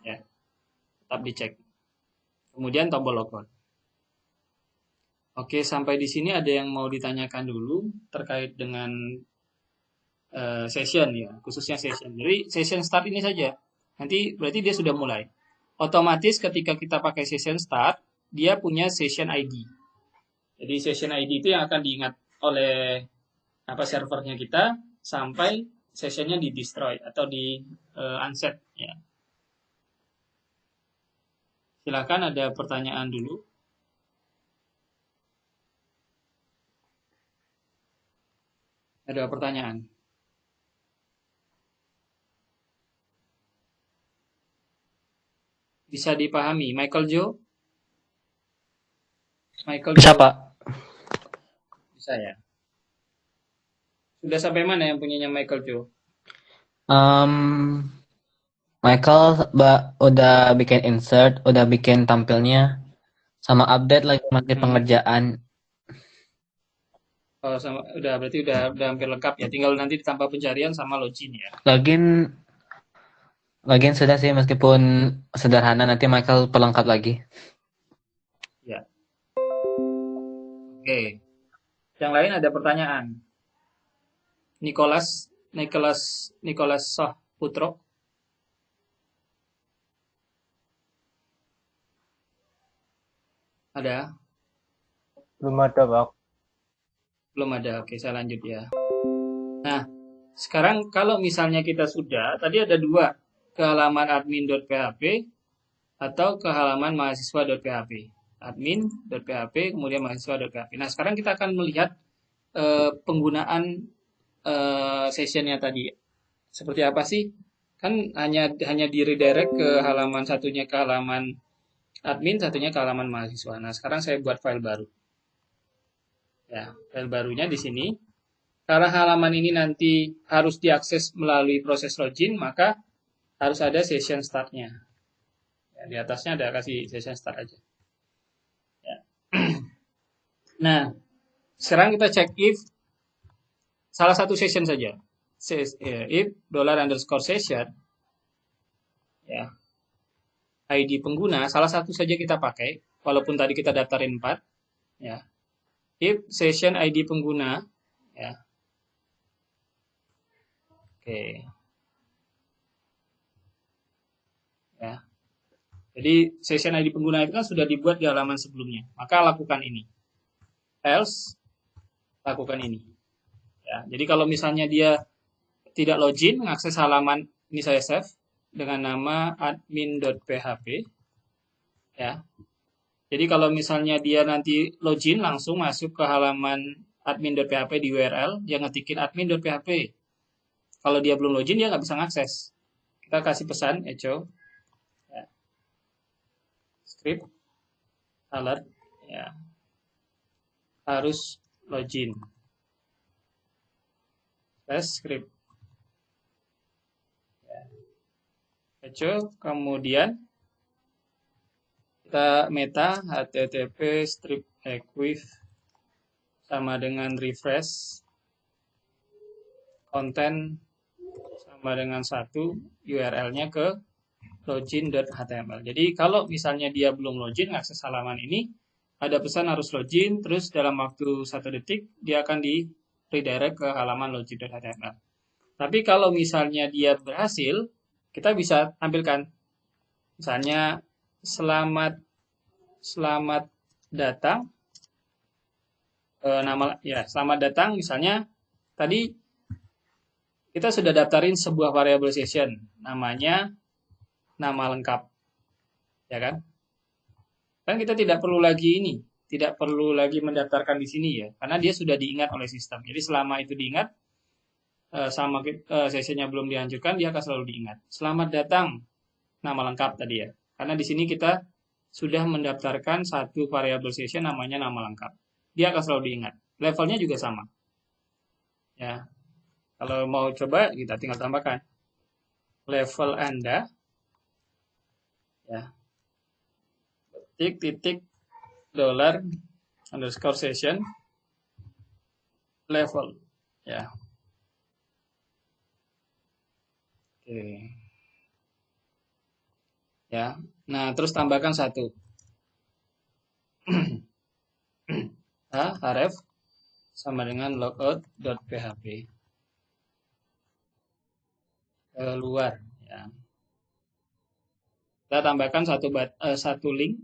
Ya, tetap dicek. Kemudian tombol logout. Oke, sampai di sini ada yang mau ditanyakan dulu terkait dengan session ya, khususnya session. Jadi session start ini saja. Nanti berarti dia sudah mulai. Otomatis ketika kita pakai session start, dia punya session ID. Jadi session ID itu yang akan diingat oleh servernya kita sampai sessionnya di destroy atau di unset ya. Silakan ada pertanyaan dulu. Ada pertanyaan? Bisa dipahami, Michael Joe? Michael Bisa, Joe? Pak. Bisa ya. Sudah sampai mana yang punyanya Michael Joe? Michael udah bikin insert, udah bikin tampilnya, sama update lagi masih pengerjaan. Oh, sama, berarti udah hampir lengkap ya. Tinggal nanti ditambah pencarian sama login ya. Login sudah sih meskipun sederhana, nanti Michael pelengkap lagi. Ya. Oke. Yang lain ada pertanyaan? Nicholas Soh Putro. Ada? Belum ada, Pak. Belum ada. Oke, saya lanjut ya. Nah, sekarang kalau misalnya kita sudah, tadi ada dua, ke halaman admin.php atau ke halaman mahasiswa.php. Admin.php, kemudian mahasiswa.php. Nah, sekarang kita akan melihat penggunaan sessionnya tadi. Seperti apa sih? Kan hanya di redirect ke halaman satunya ke halaman admin, satunya ke halaman mahasiswa. Nah, sekarang saya buat file baru. Ya, file barunya di sini. Karena halaman ini nanti harus diakses melalui proses login, maka harus ada session start-nya. Ya, di atasnya ada kasih session start aja. Ya. Nah, sekarang kita cek if salah satu session saja. If $_session, ya, ID pengguna, salah satu saja kita pakai, walaupun tadi kita daftarin 4, ya. If session ID pengguna, ya. Oke. Ya. Jadi session ID pengguna itu kan sudah dibuat di halaman sebelumnya. Maka lakukan ini. Else, lakukan ini. Ya. Jadi kalau misalnya dia tidak login, mengakses halaman, ini saya save, dengan nama admin.php. Ya. Jadi kalau misalnya dia nanti login, langsung masuk ke halaman admin.php di URL, dia ngetikin admin.php. Kalau dia belum login, dia nggak bisa ngakses. Kita kasih pesan, echo, ya. Script, alert, ya. Harus login script. Echo, kemudian kita meta http strip equif sama dengan refresh konten sama dengan 1, URL-nya ke login.html. Jadi kalau misalnya dia belum login akses halaman ini, ada pesan harus login, terus dalam waktu 1 detik dia akan di redirect ke halaman login.html. Tapi kalau misalnya dia berhasil, kita bisa tampilkan misalnya selamat datang, selamat datang misalnya tadi kita sudah daftarin sebuah variable session namanya nama lengkap, ya kan? Kan kita tidak perlu lagi mendaftarkan di sini ya, karena dia sudah diingat oleh sistem. Jadi selama itu diingat, sama sessionnya belum dihancurkan, dia akan selalu diingat. Selamat datang, nama lengkap tadi ya. Karena di sini kita sudah mendaftarkan satu variable session namanya nama lengkap. Dia akan selalu diingat. Levelnya juga sama. Ya. Kalau mau coba, kita tinggal tambahkan level Anda. Ya. Titik $_session level. Ya. Oke. Ya. Nah, terus tambahkan 1. href sama dengan logout.php. Keluar. Ya. Kita tambahkan satu link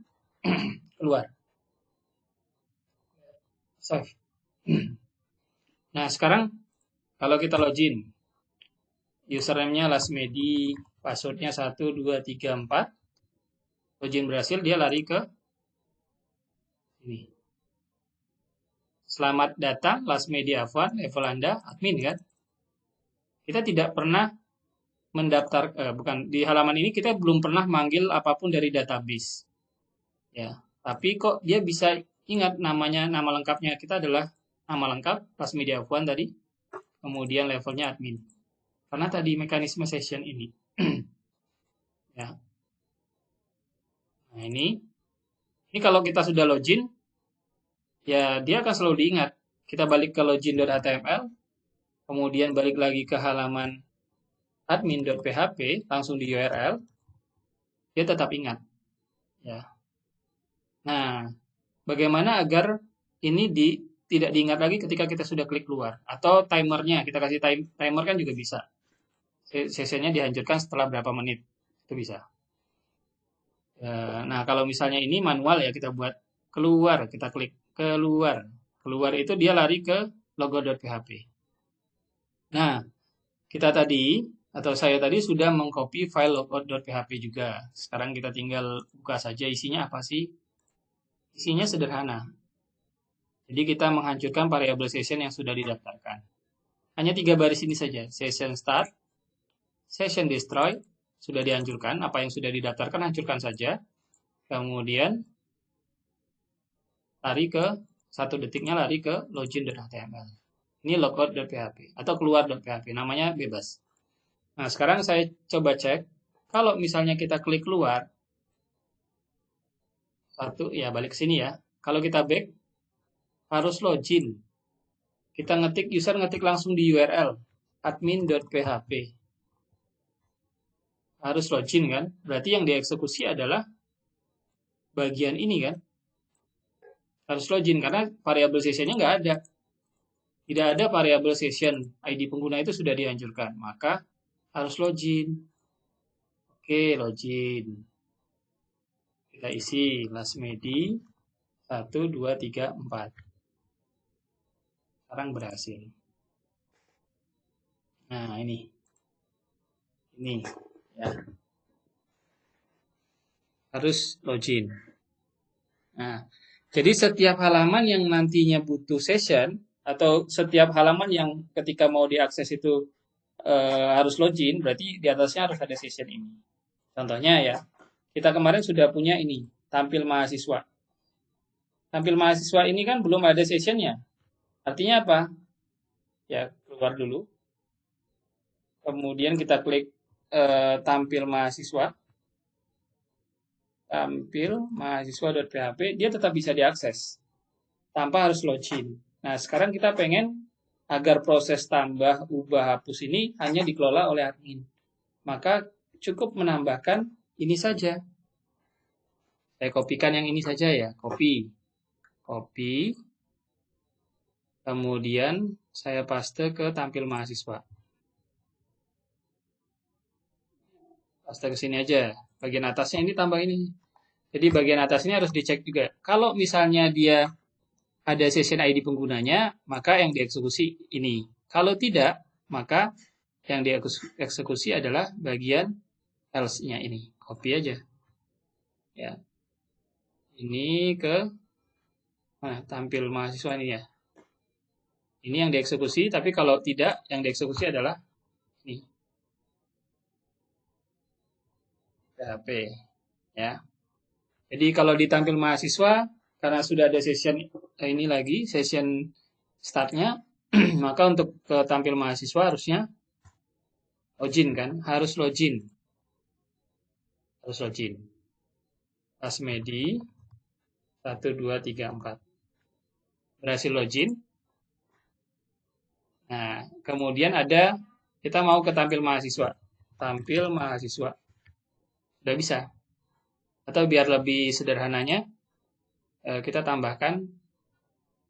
keluar. Save. Nah, sekarang kalau kita login, username-nya lasmedi, password-nya 1, 2, 3, 4. Login berhasil, dia lari ke ini. Selamat datang, Lasmedi Afwan, level Anda, admin kan? Kita tidak pernah mendaftar, di halaman ini kita belum pernah manggil apapun dari database. Ya, tapi kok dia bisa ingat nama lengkapnya kita adalah nama lengkap, Lasmedi Afwan tadi, kemudian levelnya admin. Karena tadi mekanisme session ini. Ya. Nah, ini kalau kita sudah login, ya dia akan selalu diingat. Kita balik ke login.html, kemudian balik lagi ke halaman admin.php, langsung di URL, dia tetap ingat. Ya. Nah, bagaimana agar ini tidak diingat lagi ketika kita sudah klik keluar? Atau timernya, kita kasih timer kan juga bisa. Sessionnya dihancurkan setelah berapa menit, itu bisa. Nah, kalau misalnya ini manual ya, kita buat keluar, kita klik keluar. Keluar itu dia lari ke logo.php. Nah, saya tadi sudah mengcopy file logo.php juga. Sekarang kita tinggal buka saja isinya apa sih? Isinya sederhana. Jadi kita menghancurkan variable session yang sudah didaftarkan. Hanya 3 baris ini saja. Session start, session destroy, sudah dihancurkan, apa yang sudah didaftarkan hancurkan saja. Kemudian lari ke 1 detiknya lari ke login.html. Ini logout.php atau keluar.php, namanya bebas. Nah, sekarang saya coba cek, kalau misalnya kita klik keluar, balik ke sini ya. Kalau kita back, harus login. Kita user ngetik langsung di URL, admin.php. Harus login kan? Berarti yang dieksekusi adalah bagian ini kan? Harus login karena variabel sessionnya nggak ada. Tidak ada variabel session, ID pengguna itu sudah dihancurkan. Maka harus login. Oke, login. Kita isi lasmedi 1, 2, 3, 4. Sekarang berhasil. Nah, ini. Ini. Ya. Harus login. Nah, jadi setiap halaman yang nantinya butuh session atau setiap halaman yang ketika mau diakses itu harus login, berarti di atasnya harus ada session ini. Contohnya ya, kita kemarin sudah punya ini, tampil mahasiswa. Tampil mahasiswa ini kan belum ada sessionnya. Artinya apa? Ya, keluar dulu. Kemudian kita klik tampil mahasiswa. Tampil mahasiswa.php, dia tetap bisa diakses tanpa harus login. Nah, sekarang kita pengen agar proses tambah, ubah, hapus ini hanya dikelola oleh admin. Maka cukup menambahkan ini saja. Saya kopikan yang ini saja ya, copy. Kemudian saya paste ke tampil mahasiswa. Paste ke sini aja. Bagian atasnya ini tambah ini. Jadi bagian atas ini harus dicek juga. Kalau misalnya dia ada session ID penggunanya, maka yang dieksekusi ini. Kalau tidak, maka yang dieksekusi adalah bagian else-nya ini. Copy aja. Ya. Ini ke tampil mahasiswa ini ya. Ini yang dieksekusi, tapi kalau tidak, yang dieksekusi adalah ini. PHP. Ya. Jadi kalau ditampil mahasiswa, karena sudah ada session ini lagi, session startnya, maka untuk ke tampil mahasiswa harusnya login kan, harus login. Asmedi 1, 2, 3, 4. Berhasil login. Nah, kemudian ada, kita mau ke tampil mahasiswa. Tampil mahasiswa. Sudah bisa. Atau biar lebih sederhananya, kita tambahkan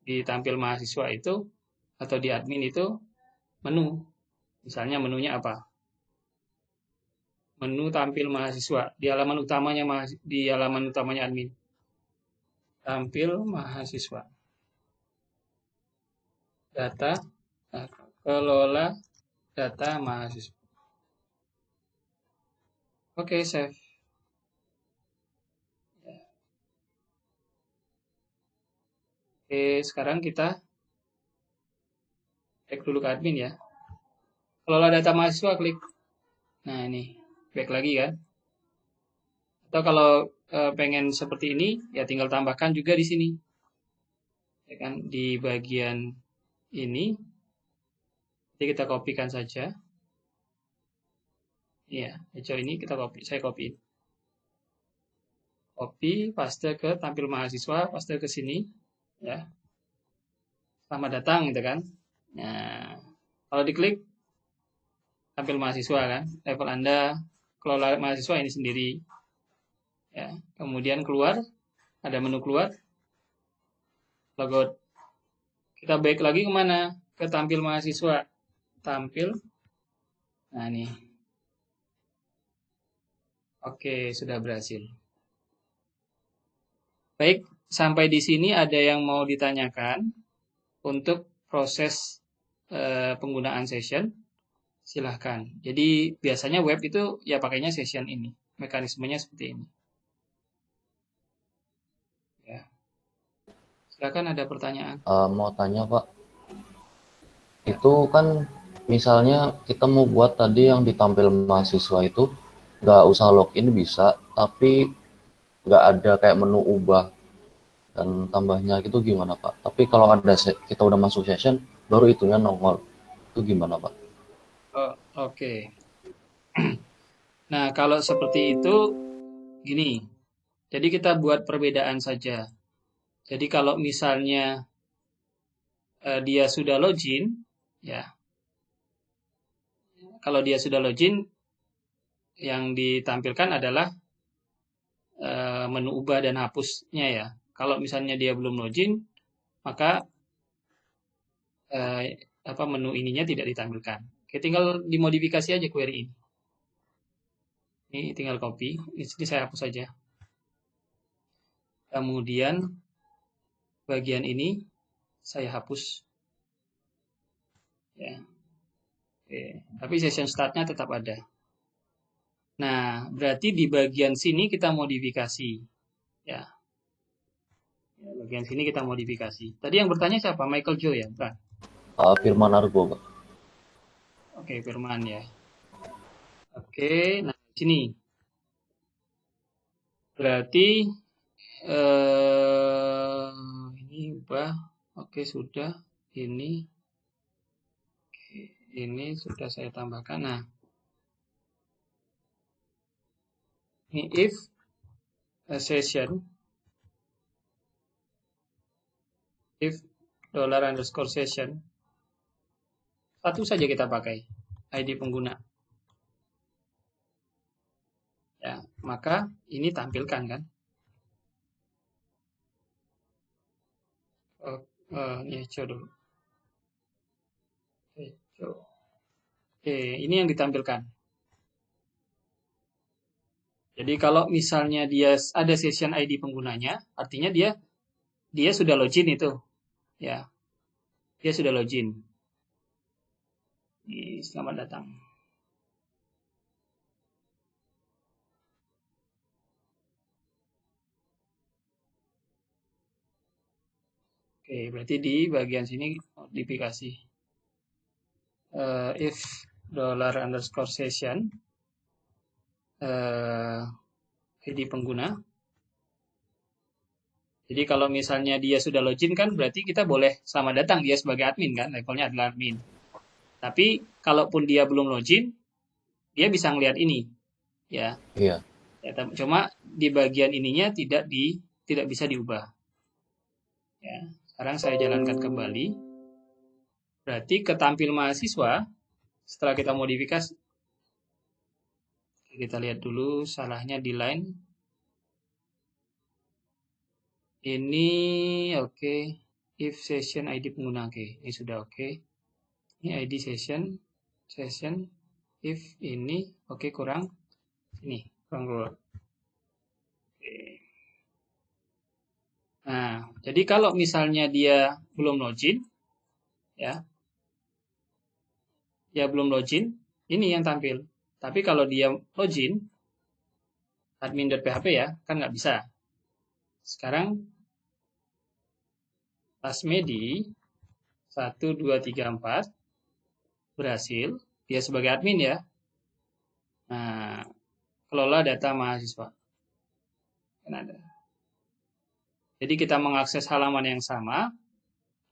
di tampil mahasiswa itu, atau di admin itu, menu. Misalnya menunya apa? Menu tampil mahasiswa. Di halaman utamanya admin. Tampil mahasiswa. Data, kelola data mahasiswa. Oke, save. Oke, sekarang kita cek dulu ke admin ya. Kelola data mahasiswa, klik. Nah, ini. Back lagi kan. Atau kalau pengen seperti ini, ya tinggal tambahkan juga di sini. Ya kan, di bagian ini. Jadi kita kopikan saja. Iya, hijau ini kita saya copy. Copy, paste ke tampil mahasiswa, paste ke sini. Ya. Selamat datang gitu kan. Nah, kalau diklik tampil mahasiswa kan, level Anda kelola mahasiswa ini sendiri. Ya, kemudian keluar, ada menu keluar, logout. Kita back lagi kemana? Ke tampil mahasiswa, tampil. Nah ini, oke sudah berhasil. Baik, sampai di sini ada yang mau ditanyakan untuk proses penggunaan session. Silahkan. Jadi biasanya web itu ya pakainya session ini. Mekanismenya seperti ini. Ya. Silakan ada pertanyaan. Mau tanya Pak, itu kan misalnya kita mau buat tadi yang ditampil mahasiswa itu nggak usah login bisa, tapi nggak ada kayak menu ubah dan tambahnya gitu gimana Pak? Tapi kalau ada kita udah masuk session, baru itunya nongol, itu gimana Pak? Oke. Nah, kalau seperti itu, gini. Jadi kita buat perbedaan saja. Jadi kalau misalnya dia sudah login, ya. Kalau dia sudah login, yang ditampilkan adalah menu ubah dan hapusnya ya. Kalau misalnya dia belum login, maka menu ininya tidak ditampilkan. Oke, tinggal dimodifikasi aja query ini. Ini tinggal copy, ini saya hapus saja. Kemudian bagian ini saya hapus. Ya. Oke. Tapi session startnya tetap ada. Nah, berarti di bagian sini kita modifikasi. Ya. Bagian sini kita modifikasi. Tadi yang bertanya siapa? Michael Joe ya? Bukan? Firman Argo Pak. Oke, Firman ya. Oke, nah sini. Berarti ini ubah. Oke, sudah. ini sudah saya tambahkan. Nah, ini if session, if $_session, satu saja kita pakai ID pengguna. Ya, maka ini tampilkan kan. Ini echo dulu. Echo. Oke, ini yang ditampilkan. Jadi kalau misalnya dia ada session ID penggunanya, artinya dia sudah login itu. Ya. Dia sudah login. Selamat datang. Oke, berarti di bagian sini modifikasi. If $_session ID pengguna. Jadi kalau misalnya dia sudah login kan berarti kita boleh selamat datang dia sebagai admin kan, levelnya adalah admin. Tapi kalaupun dia belum login, dia bisa ngelihat ini, ya. Iya. Ya, cuma di bagian ininya tidak bisa diubah. Ya, sekarang saya jalankan kembali. Berarti ketampil mahasiswa setelah kita modifikasi. Kita lihat dulu salahnya di line. Ini oke. If session ID pengguna oke. Ini sudah oke. Ini ID session, if ini oke kurang keluar. Oke. Nah, jadi kalau misalnya dia belum login, ya, dia belum login, ini yang tampil. Tapi kalau dia login, admin.php ya, kan nggak bisa. Sekarang Tasmedi 1, 2, 3, 4 berhasil, dia sebagai admin ya. Nah, kelola data mahasiswa. Kan ada. Jadi kita mengakses halaman yang sama,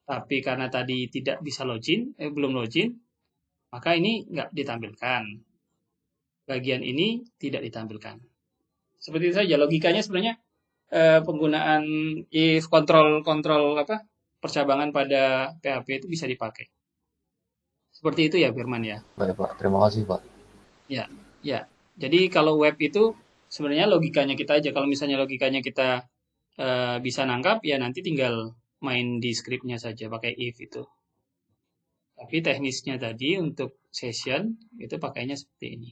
tapi karena tadi tidak bisa login, belum login, maka ini nggak ditampilkan. Bagian ini tidak ditampilkan. Seperti itu saja logikanya sebenarnya penggunaan if kontrol percabangan pada PHP itu bisa dipakai. Seperti itu ya Firman ya. Baik Pak, terima kasih Pak. Ya. Jadi kalau web itu sebenarnya logikanya kita aja. Kalau misalnya logikanya kita bisa nangkap, ya nanti tinggal main di scriptnya saja pakai if itu. Tapi teknisnya tadi untuk session itu pakainya seperti ini.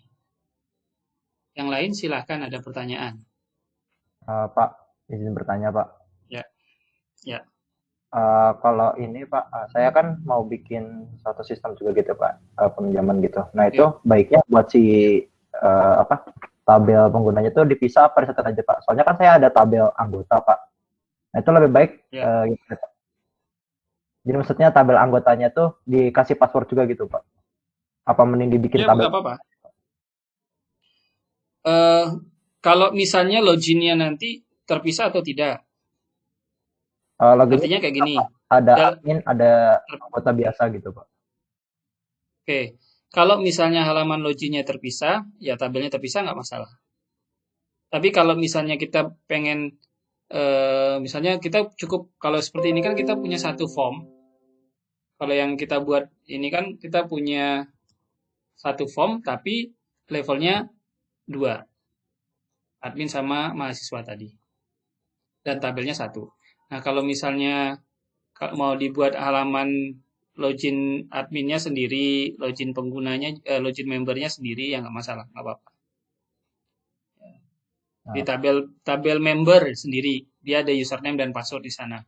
Yang lain silahkan ada pertanyaan. Pak, izin bertanya Pak. Ya. Kalau ini Pak, saya kan mau bikin satu sistem juga gitu Pak, peminjaman gitu. Nah itu baiknya buat si tabel penggunanya itu dipisah apa disatukan aja Pak? Soalnya kan saya ada tabel anggota Pak. Nah itu lebih baik gitu, Pak. Jadi maksudnya tabel anggotanya tuh dikasih password juga gitu Pak? Apa mending dibikin tabel? Ya, apa-apa. Kalau misalnya loginnya nanti terpisah atau tidak? Artinya kayak gini. Ada admin, ada anggota biasa gitu Pak. Oke. Kalau misalnya halaman loginnya terpisah, ya tabelnya terpisah nggak masalah. Tapi kalau misalnya kita pengen, misalnya kita cukup, kalau seperti ini kan kita punya satu form. Kalau yang kita buat ini kan kita punya satu form, tapi levelnya 2. Admin sama mahasiswa tadi. Dan tabelnya 1. Nah, kalau misalnya mau dibuat halaman login adminnya sendiri, login penggunanya, login membernya sendiri, ya nggak masalah, nggak apa-apa. Di tabel member sendiri, dia ada username dan password di sana.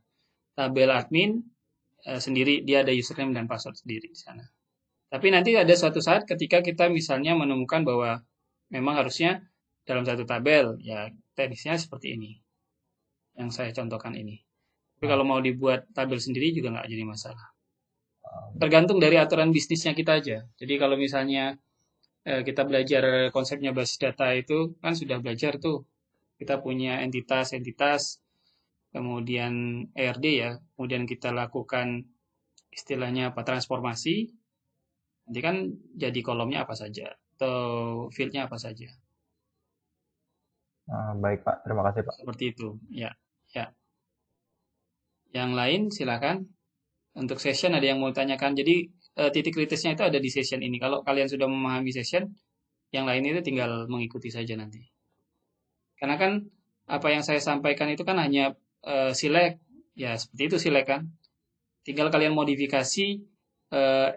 Tabel admin sendiri, dia ada username dan password sendiri di sana. Tapi nanti ada suatu saat ketika kita misalnya menemukan bahwa memang harusnya dalam satu tabel, ya teknisnya seperti ini. Yang saya contohkan ini. Tapi kalau mau dibuat tabel sendiri juga nggak jadi masalah. Tergantung dari aturan bisnisnya kita aja. Jadi kalau misalnya kita belajar konsepnya basis data itu kan sudah belajar tuh. Kita punya entitas, kemudian ERD ya, kemudian kita lakukan istilahnya apa transformasi, nanti kan jadi kolomnya apa saja atau fieldnya apa saja. Baik Pak, terima kasih Pak. Seperti itu. Ya, ya. Yang lain silakan. Untuk session ada yang mau tanyakan. Jadi titik kritisnya itu ada di session ini. Kalau kalian sudah memahami session, yang lain itu tinggal mengikuti saja nanti. Karena kan apa yang saya sampaikan itu kan hanya select, ya seperti itu select kan. Tinggal kalian modifikasi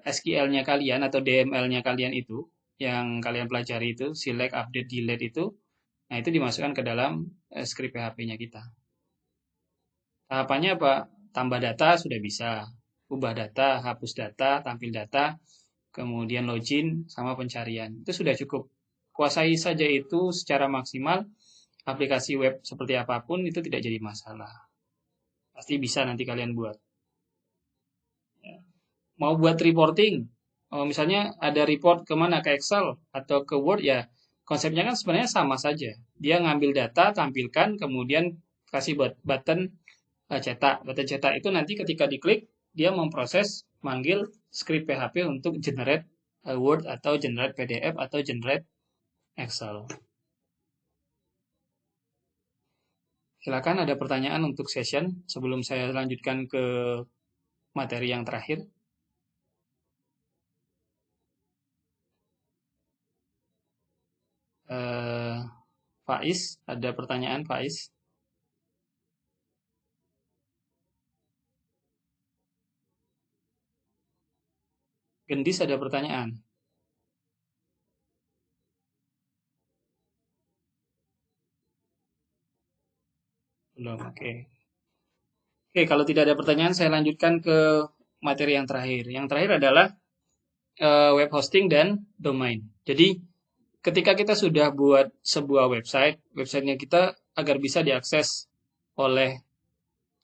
SQL-nya kalian atau DML-nya kalian itu, yang kalian pelajari itu, select, update, delete itu, nah itu dimasukkan ke dalam script PHP-nya kita. Tahapannya apa? Tambah data sudah bisa, ubah data, hapus data, tampil data, kemudian login sama pencarian. Itu sudah cukup. Kuasai saja itu secara maksimal, aplikasi web seperti apapun itu tidak jadi masalah. Pasti bisa nanti kalian buat. Ya. Mau buat reporting, misalnya ada report kemana, ke Excel atau ke Word, ya konsepnya kan sebenarnya sama saja. Dia ngambil data, tampilkan, kemudian kasih button cetak. Button cetak itu nanti ketika diklik, dia memproses, manggil script PHP untuk generate Word atau generate PDF atau generate Excel. Silakan ada pertanyaan untuk session sebelum saya lanjutkan ke materi yang terakhir. Faiz, ada pertanyaan Faiz? Gendis ada pertanyaan? Belum, oke. Oke, kalau tidak ada pertanyaan, saya lanjutkan ke materi yang terakhir. Yang terakhir adalah web hosting dan domain. Jadi, ketika kita sudah buat sebuah websitenya kita agar bisa diakses oleh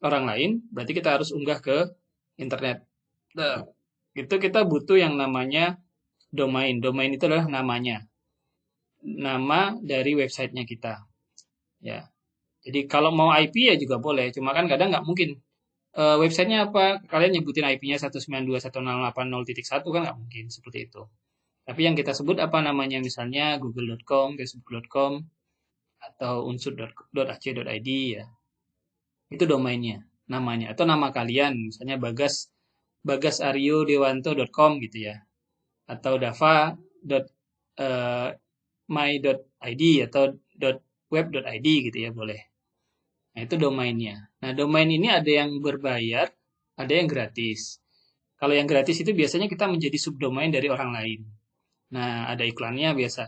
orang lain, berarti kita harus unggah ke internet. Nah, itu kita butuh yang namanya domain. Domain itu adalah namanya. Nama dari websitenya kita. Ya. Jadi kalau mau IP ya juga boleh, cuma kan kadang nggak mungkin. Websitenya apa? Kalian nyebutin IP-nya 192.168.0.1 kan nggak mungkin seperti itu. Tapi yang kita sebut apa namanya, misalnya google.com, facebook.com, atau unsur.ac.id ya. Itu domainnya, namanya. Atau nama kalian, misalnya bagasaryodewanto.com gitu ya. Atau dava.my.id atau .web.id gitu ya, boleh. Nah, itu domainnya. Nah, domain ini ada yang berbayar, ada yang gratis. Kalau yang gratis itu biasanya kita menjadi subdomain dari orang lain. Nah, ada iklannya biasa.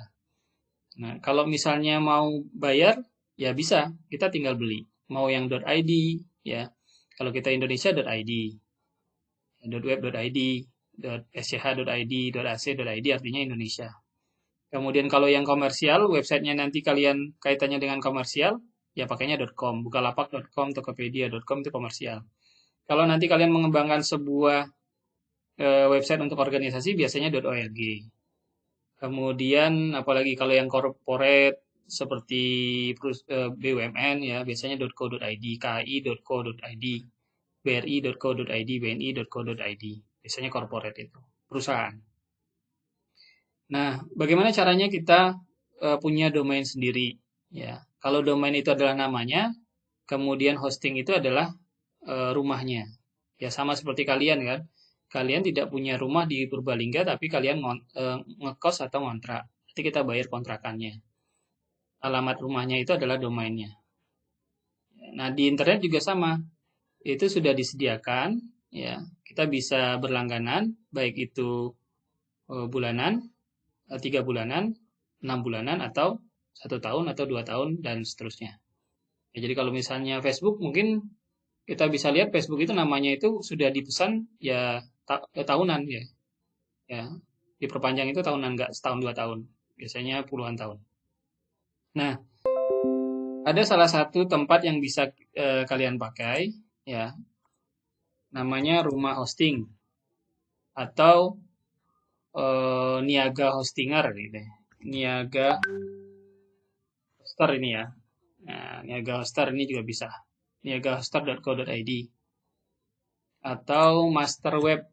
Nah, kalau misalnya mau bayar, ya bisa. Kita tinggal beli. Mau yang .id, ya. Kalau kita Indonesia .id, .web.id, .sch.id, .ac.id artinya Indonesia. Kemudian kalau yang komersial, websitenya nanti kalian kaitannya dengan komersial, ya pakainya .com, bukalapak.com, tokopedia.com itu komersial. Kalau nanti kalian mengembangkan sebuah website untuk organisasi, biasanya .org. Kemudian apalagi kalau yang corporate seperti BUMN ya, biasanya .co.id, ki.co.id, bri.co.id, bni.co.id. Biasanya corporate itu, perusahaan. Nah, bagaimana caranya kita punya domain sendiri? Ya, kalau domain itu adalah namanya, kemudian hosting itu adalah rumahnya. Ya sama seperti kalian kan. Kalian tidak punya rumah di Purbalingga, tapi kalian ngekos atau ngontrak. Nanti kita bayar kontrakannya. Alamat rumahnya itu adalah domainnya. Nah, di internet juga sama. Itu sudah disediakan. Ya, kita bisa berlangganan, baik itu bulanan, 3 bulanan, 6 bulanan, atau 1 tahun, atau 2 tahun, dan seterusnya. Ya, jadi kalau misalnya Facebook, mungkin kita bisa lihat Facebook itu namanya itu sudah dipesan ya tahunan ya. Ya, diperpanjang itu tahunan, nggak setahun 2 tahun. Biasanya puluhan tahun. Nah, ada salah satu tempat yang bisa kalian pakai ya. Namanya rumah hosting atau niaga hostinger gitu. Niaga hoster ini ya. Nah, niaga hoster ini juga bisa. niagahoster.co.id. atau master web.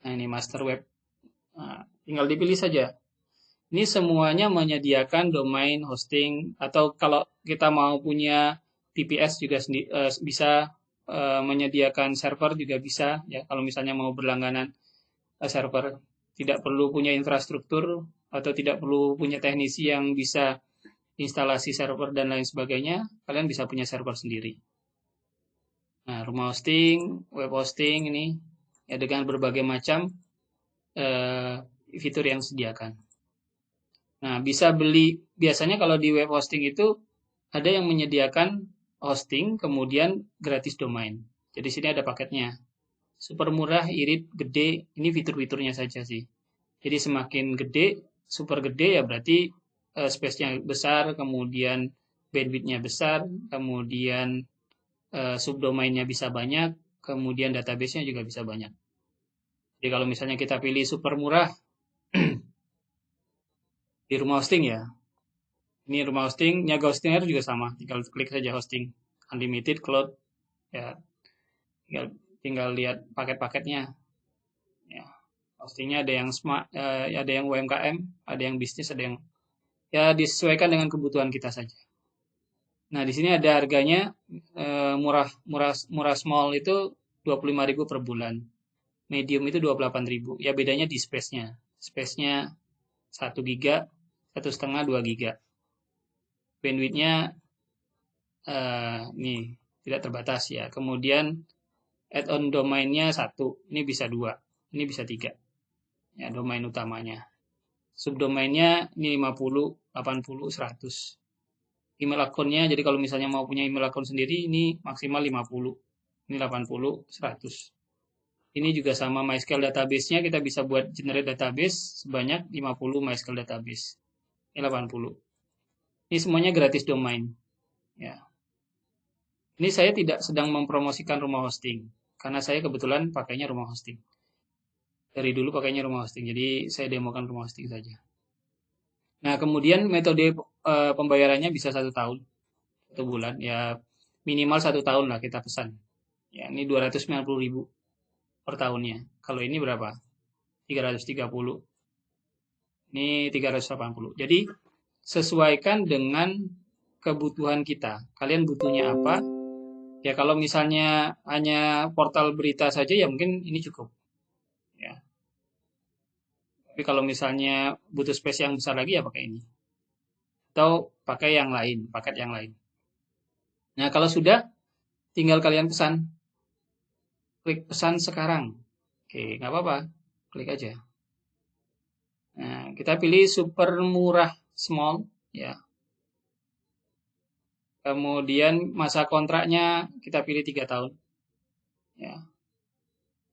Nah, ini master web. Nah, tinggal dipilih saja. Ini semuanya menyediakan domain hosting, atau kalau kita mau punya VPS juga bisa, menyediakan server juga bisa ya. Kalau misalnya mau berlangganan server, tidak perlu punya infrastruktur atau tidak perlu punya teknisi yang bisa instalasi server dan lain sebagainya, kalian bisa punya server sendiri. Nah, rumah hosting, web hosting ini ya dengan berbagai macam fitur yang disediakan. Nah, bisa beli, biasanya kalau di web hosting itu ada yang menyediakan hosting, kemudian gratis domain. Jadi sini ada paketnya. Super murah, irit, gede, ini fitur-fiturnya saja sih. Jadi semakin gede, super gede ya berarti space-nya besar, kemudian bandwidth-nya besar, kemudian subdomainnya bisa banyak, kemudian database-nya juga bisa banyak. Jadi kalau misalnya kita pilih super murah, di rumah hosting ya. Ini rumah hosting, Niaga hostingnya itu juga sama. Tinggal klik saja hosting, unlimited cloud, ya. Tinggal lihat paket-paketnya. Ya. Hostingnya ada yang smart, ada yang UMKM, ada yang bisnis, ada yang ya disesuaikan dengan kebutuhan kita saja. Nah, di sini ada harganya murah small itu 25.000 per bulan. Medium itu 28.000. Ya bedanya di space-nya. Space-nya 1 giga, 1,5 2 giga. Bandwidth-nya nih tidak terbatas ya. Kemudian add-on domainnya 1, ini bisa 2, ini bisa 3. Ya, domain utamanya. Subdomainnya ini 50, 80, 100. Email akunnya, jadi kalau misalnya mau punya email akun sendiri, ini maksimal 50. Ini 80, 100. Ini juga sama MySQL database-nya, kita bisa buat generate database sebanyak 50 MySQL database. Ini 80. Ini semuanya gratis domain. Ya. Ini saya tidak sedang mempromosikan rumah hosting, karena saya kebetulan pakainya rumah hosting. Dari dulu pakainya rumah hosting, jadi saya demokan rumah hosting saja. Nah, kemudian metode pembayarannya bisa 1 tahun, 1 bulan, ya minimal 1 tahun lah kita pesan. Ya, ini 290.000 per tahunnya. Kalau ini berapa? 330. Ini 380. Jadi sesuaikan dengan kebutuhan kita. Kalian butuhnya apa? Ya kalau misalnya hanya portal berita saja ya mungkin ini cukup. Ya. Tapi kalau misalnya butuh space yang besar lagi ya pakai ini. Atau pakai yang lain, paket yang lain. Nah, kalau sudah tinggal kalian pesan. Klik pesan sekarang. Oke, nggak apa-apa. Klik aja. Nah, kita pilih super murah small ya. Kemudian masa kontraknya kita pilih 3 tahun. Ya.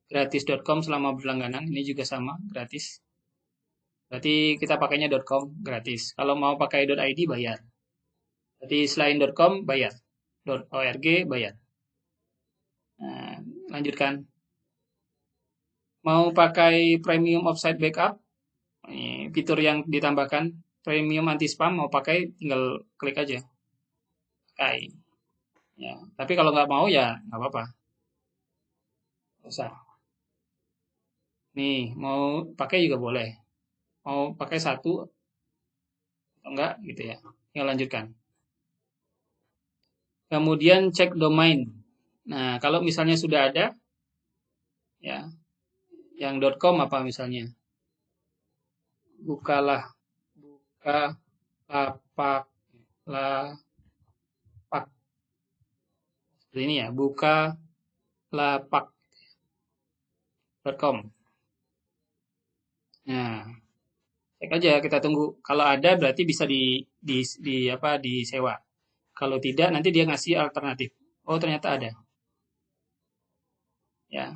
Gratis.com selama berlangganan, ini juga sama, gratis. Berarti kita pakainya .com, gratis. Kalau mau pakai .id, bayar. Berarti selain .com, bayar. .org, bayar. Nah, lanjutkan. Mau pakai premium offsite backup, ini fitur yang ditambahkan. Premium anti-spam, mau pakai, tinggal klik aja. Pakai. Ya. Tapi kalau nggak mau, ya nggak apa-apa. Usah. Nih, mau pakai juga boleh. Mau pakai 1 atau enggak gitu ya. Tinggal lanjutkan. Kemudian cek domain. Nah, kalau misalnya sudah ada ya, yang .com apa misalnya? Buka lapak. Seperti ini ya, buka lapak.com. Nah, cek aja, kita tunggu. Kalau ada berarti bisa disewa. Kalau tidak nanti dia ngasih alternatif. Oh, ternyata ada. Ya.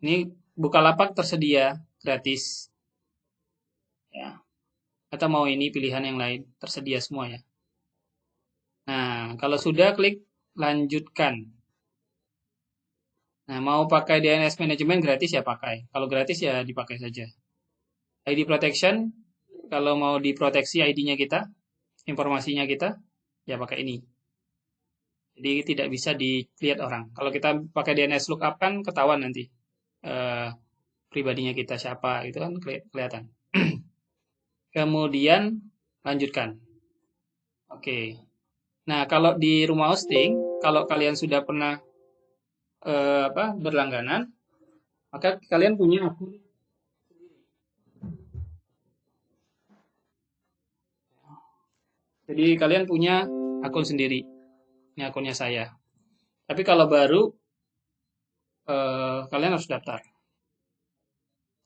Ini Bukalapak tersedia gratis. Ya. Atau mau ini pilihan yang lain, tersedia semua ya. Nah, kalau sudah klik lanjutkan. Nah, mau pakai DNS management gratis ya pakai. Kalau gratis ya dipakai saja. ID protection, kalau mau diproteksi ID-nya kita, informasinya kita, ya pakai ini. Jadi tidak bisa dilihat orang. Kalau kita pakai DNS lookup kan ketahuan nanti pribadinya kita siapa, itu kan kelihatan. Kemudian lanjutkan. Oke. Nah, kalau di rumah hosting, kalau kalian sudah pernah berlangganan, maka kalian punya akun. Jadi kalian punya akun sendiri. Ini akunnya saya. Tapi kalau baru, kalian harus daftar.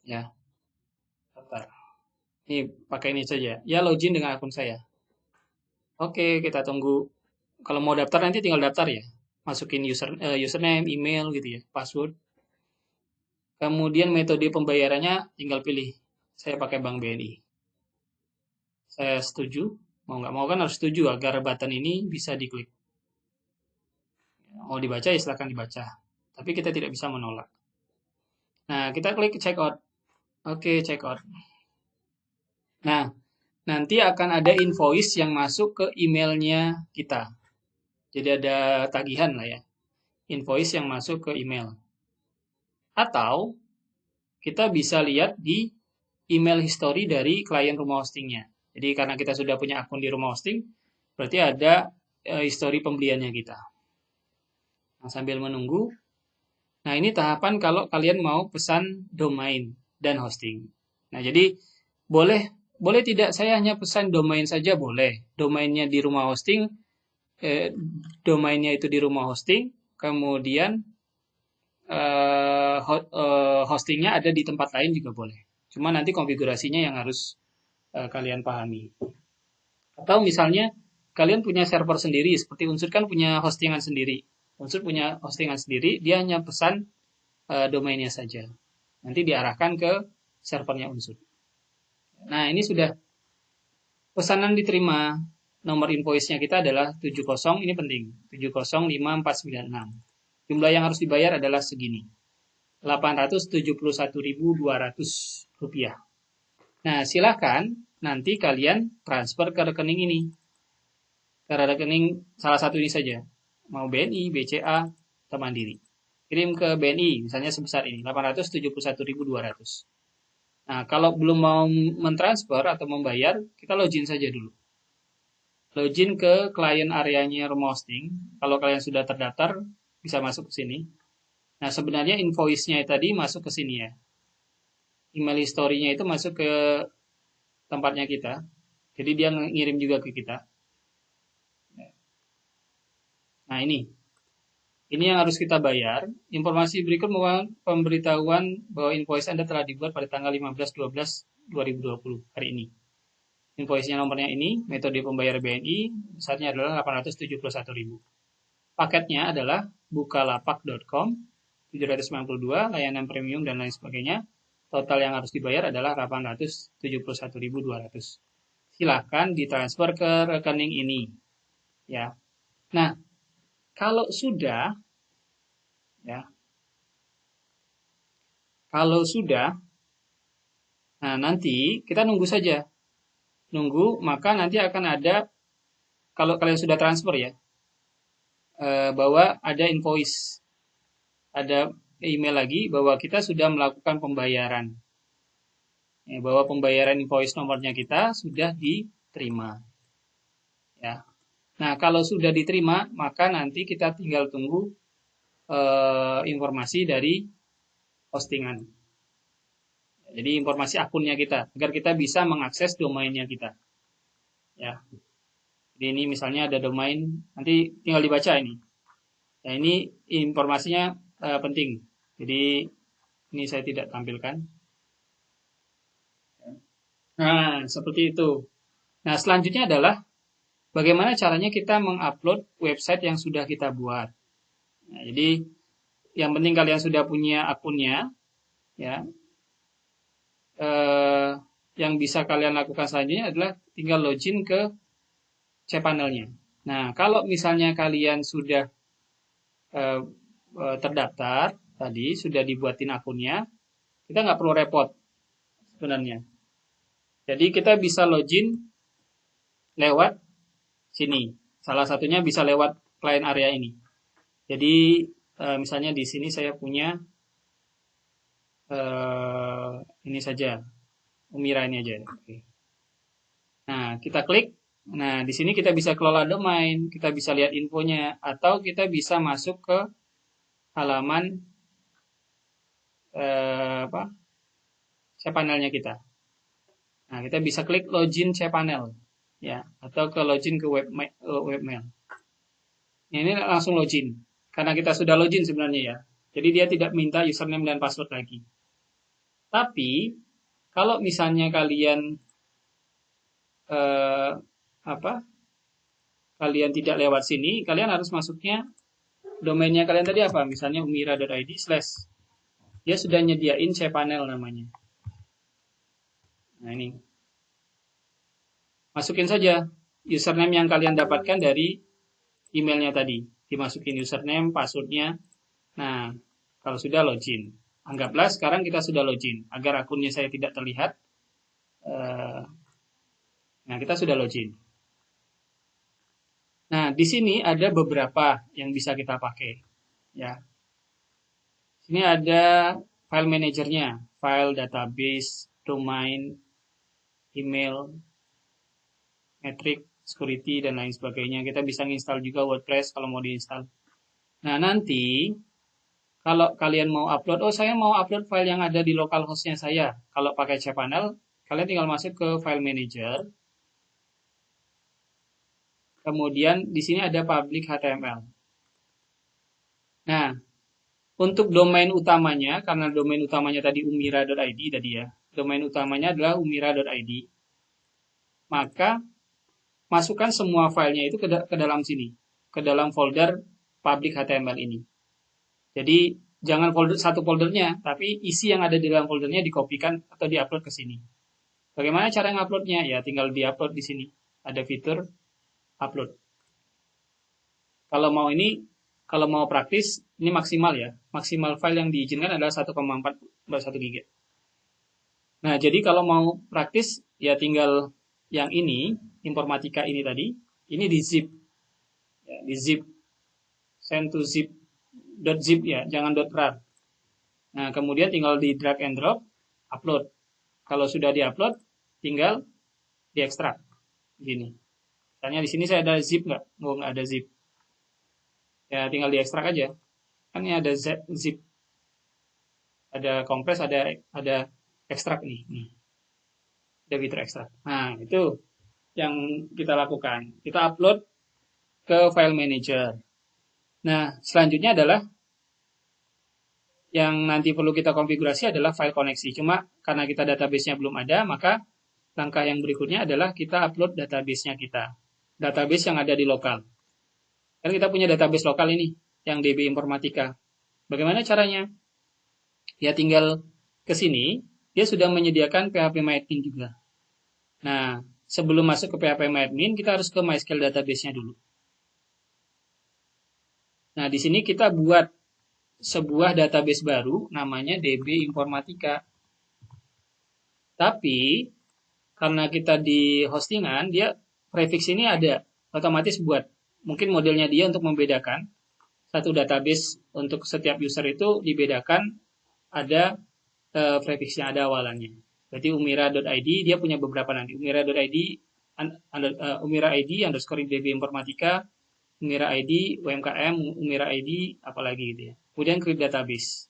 Ya, daftar. Ini pakai ini saja. Ya, login dengan akun saya. Oke, kita tunggu. Kalau mau daftar nanti tinggal daftar ya. Masukin username, email gitu ya, password. Kemudian metode pembayarannya tinggal pilih. Saya pakai Bank BNI. Saya setuju. Mau nggak mau kan harus setuju agar button ini bisa diklik. Mau dibaca ya silahkan dibaca. Tapi kita tidak bisa menolak. Nah, kita klik check out. Oke, check out. Nah, nanti akan ada invoice yang masuk ke emailnya kita. Jadi ada tagihan lah ya. Invoice yang masuk ke email. Atau kita bisa lihat di email history dari klien rumah hostingnya. Jadi karena kita sudah punya akun di rumah hosting, berarti ada history pembeliannya kita. Nah, sambil menunggu. Nah, ini tahapan kalau kalian mau pesan domain dan hosting. Nah, jadi boleh tidak saya hanya pesan domain saja boleh. Domainnya di rumah hosting, domainnya itu di rumah hosting, kemudian hostingnya ada di tempat lain juga boleh. Cuma nanti konfigurasinya yang harus kalian pahami. Atau misalnya kalian punya server sendiri, seperti Unsur kan punya hostingan sendiri. Unsur punya hostingan sendiri, dia hanya pesan domainnya saja. Nanti diarahkan ke servernya Unsur. Nah, ini sudah pesanan diterima. Nomor invoice-nya kita adalah 70, ini penting, 705496. Jumlah yang harus dibayar adalah segini, Rp871.200. Nah, silakan nanti kalian transfer ke rekening ini. Ke rekening salah satu ini saja. Mau BNI, BCA, atau Mandiri. Kirim ke BNI, misalnya sebesar ini, 871.200. Nah, kalau belum mau mentransfer atau membayar, kita login saja dulu. Login ke klien areanya rumah hosting. Kalau kalian sudah terdaftar, bisa masuk ke sini. Nah, sebenarnya invoice-nya tadi masuk ke sini ya. Email history-nya itu masuk ke tempatnya kita. Jadi dia ngirim juga ke kita. Nah, ini. Ini yang harus kita bayar. Informasi berikut merupakan pemberitahuan bahwa invoice Anda telah dibuat pada tanggal 15/12/2020 hari ini. Invoice-nya nomornya ini, metode pembayar BNI, besarnya adalah 871.000. Paketnya adalah bukalapak.com, 792, layanan premium dan lain sebagainya. Total yang harus dibayar adalah 871.200. Silakan ditransfer ke rekening ini. Ya. Nah, kalau sudah, nah nanti kita nunggu saja. Nunggu, maka nanti akan ada, kalau kalian sudah transfer ya, bahwa ada invoice, ada email lagi bahwa kita sudah melakukan pembayaran. Ya, bahwa pembayaran invoice nomornya kita sudah diterima. Ya. Nah, kalau sudah diterima, maka nanti kita tinggal tunggu informasi dari hostingan. Jadi informasi akunnya kita, agar kita bisa mengakses domainnya kita. Ya. Jadi ini misalnya ada domain, nanti tinggal dibaca ini. Ya, ini informasinya penting. Jadi ini saya tidak tampilkan. Nah, seperti itu. Nah, selanjutnya adalah bagaimana caranya kita mengupload website yang sudah kita buat. Nah, jadi yang penting kalian sudah punya akunnya, ya. Yang bisa kalian lakukan selanjutnya adalah tinggal login ke cPanel-nya. Nah, kalau misalnya kalian sudah terdaftar tadi, sudah dibuatin akunnya, kita nggak perlu repot sebenarnya. Jadi kita bisa login lewat sini. Salah satunya bisa lewat client area ini. Jadi misalnya di sini saya punya ini saja, Umira ini aja. Oke. Nah, kita klik. Nah, di sini kita bisa kelola domain, kita bisa lihat infonya, atau kita bisa masuk ke halaman cPanel-nya kita. Nah, kita bisa klik login cPanel, ya, atau ke login ke webmail. Nah, ini langsung login, karena kita sudah login sebenarnya ya. Jadi dia tidak minta username dan password lagi. Tapi kalau misalnya kalian kalian tidak lewat sini, kalian harus masuknya domainnya kalian tadi apa? Misalnya umira.id/ dia sudah nyediain cPanel namanya. Nah, ini. Masukin saja username yang kalian dapatkan dari emailnya tadi. Dimasukin username, passwordnya. Nah, kalau sudah login. Anggaplah sekarang kita sudah login. Agar akunnya saya tidak terlihat. Nah, kita sudah login. Nah, di sini ada beberapa yang bisa kita pakai. Ya. Sini ada file manajernya. File, database, domain, email, metric, security, dan lain sebagainya. Kita bisa install juga WordPress kalau mau diinstal. Nah, nanti kalau kalian mau upload, saya mau upload file yang ada di localhost-nya saya. Kalau pakai cPanel, kalian tinggal masuk ke file manager. Kemudian di sini ada public HTML. Nah, untuk domain utamanya, karena domain utamanya tadi umira.id tadi ya. Domain utamanya adalah umira.id. Maka masukkan semua filenya itu ke dalam sini, ke dalam folder public HTML ini. Jadi jangan satu foldernya, tapi isi yang ada di dalam foldernya dikopikan atau diupload ke sini. Bagaimana cara nguploadnya? Ya tinggal diupload di sini. Ada fitur upload. Kalau mau praktis, ini maksimal ya. Maksimal file yang diizinkan adalah 1,41 GB. Nah, jadi kalau mau praktis, ya tinggal yang ini, informatika ini tadi, ini di zip. Ya, di zip. Send to zip. .zip ya, jangan .rar. Nah, kemudian tinggal di drag and drop, upload. Kalau sudah diupload, tinggal diekstrak. Gini. Misalnya di sini saya ada zip nggak? Nggak ada zip. Ya, tinggal diekstrak aja. Kan ini ada zip. Ada kompres, ada ekstrak nih. Ada fitur ekstrak. Nah, itu yang kita lakukan. Kita upload ke file manager. Nah, selanjutnya adalah yang nanti perlu kita konfigurasi adalah file koneksi. Cuma karena kita database-nya belum ada, maka langkah yang berikutnya adalah kita upload database-nya kita. Database yang ada di lokal. Kan kita punya database lokal ini, yang DB Informatika. Bagaimana caranya? Ya tinggal ke sini, dia sudah menyediakan PHPMyAdmin juga. Nah, sebelum masuk ke PHPMyAdmin, kita harus ke MySQL database-nya dulu. Nah, di sini kita buat sebuah database baru namanya DB Informatika. Tapi karena kita di hostingan, dia prefix ini ada otomatis buat. Mungkin modelnya dia untuk membedakan satu database untuk setiap user itu dibedakan ada prefixnya, ada awalannya. Berarti umira.id dia punya beberapa nanti. Umira.id umira ID underscore DB Informatika, Umira ID, UMKM, Umira ID, apalagi gitu ya. Kemudian create database.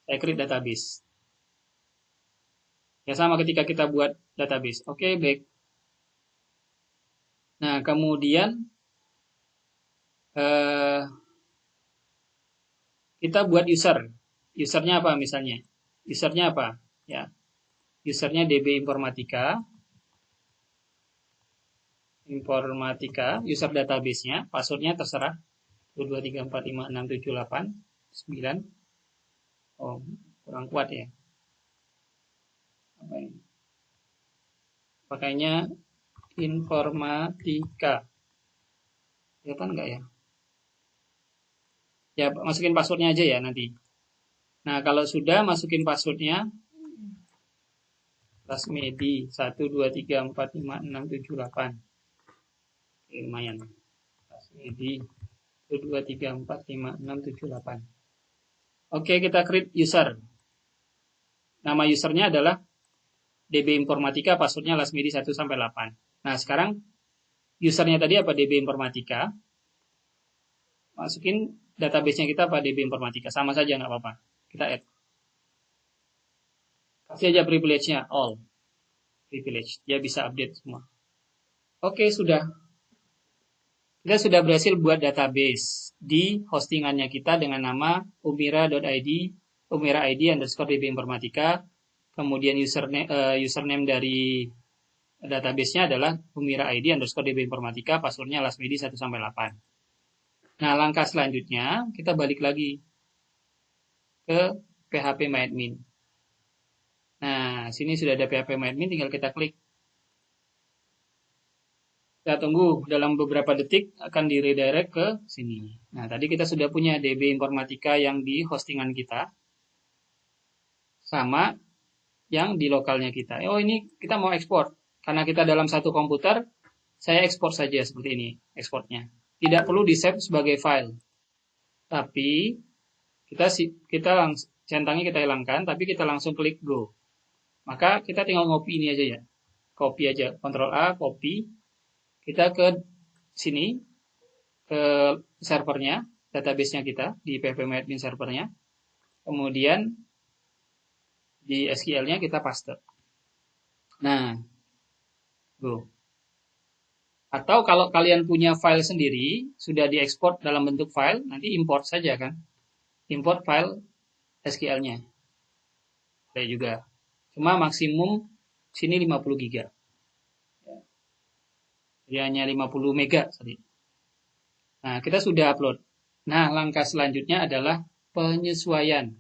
Saya create database. Ya sama ketika kita buat database. Oke, baik. Nah, kemudian kita buat user. Usernya apa misalnya? Usernya apa? Ya. Usernya DB Informatika. User database-nya, passwordnya terserah 123456789. Oh, kurang kuat ya. Apa ini? Pakainya Informatika. Kelihatan nggak ya? Ya, masukin passwordnya aja ya nanti. Nah, kalau sudah masukin passwordnya, Lasmedi 123456788. Lumayan. Lasmedi 1, 2, 3, 4, 5, 6, 7, 8. Oke, kita create user. Nama usernya adalah DB Informatika, passwordnya lastmidi 1 sampai 8. Nah, sekarang usernya tadi apa? DB Informatika. Masukin database-nya kita apa? DB Informatika. Sama saja, nggak apa-apa. Kita add. Kasih aja privilege-nya, all. Privilege. Dia bisa update semua. Oke, sudah. Kita sudah berhasil buat database di hostingannya kita dengan nama umira.id, umira_id_db informatika. Kemudian username dari database-nya adalah umira_id_db informatika, passwordnya lastmidi 1 sampai 8. Nah, langkah selanjutnya kita balik lagi ke PHP MyAdmin. Nah, sini sudah ada PHP MyAdmin, tinggal kita klik. Kita tunggu dalam beberapa detik akan di-redirect ke sini. Nah, tadi kita sudah punya DB Informatika yang di hostingan kita sama yang di lokalnya kita. Oh, ini kita mau ekspor. Karena kita dalam satu komputer, saya ekspor saja seperti ini ekspornya. Tidak perlu di-save sebagai file. Tapi centangnya kita hilangkan, tapi kita langsung klik go. Maka kita tinggal ngopi ini aja ya. Copy aja, Ctrl A, copy. Kita ke sini, ke servernya, database-nya kita, di PHP MyAdmin servernya. Kemudian, di SQL-nya kita paste. Nah, go. Atau kalau kalian punya file sendiri, sudah diekspor dalam bentuk file, nanti import saja kan. Import file SQL-nya. Ada juga. Cuma maksimum sini 50 GB. Jadi hanya 50 mega tadi. Nah, kita sudah upload. Nah, langkah selanjutnya adalah penyesuaian.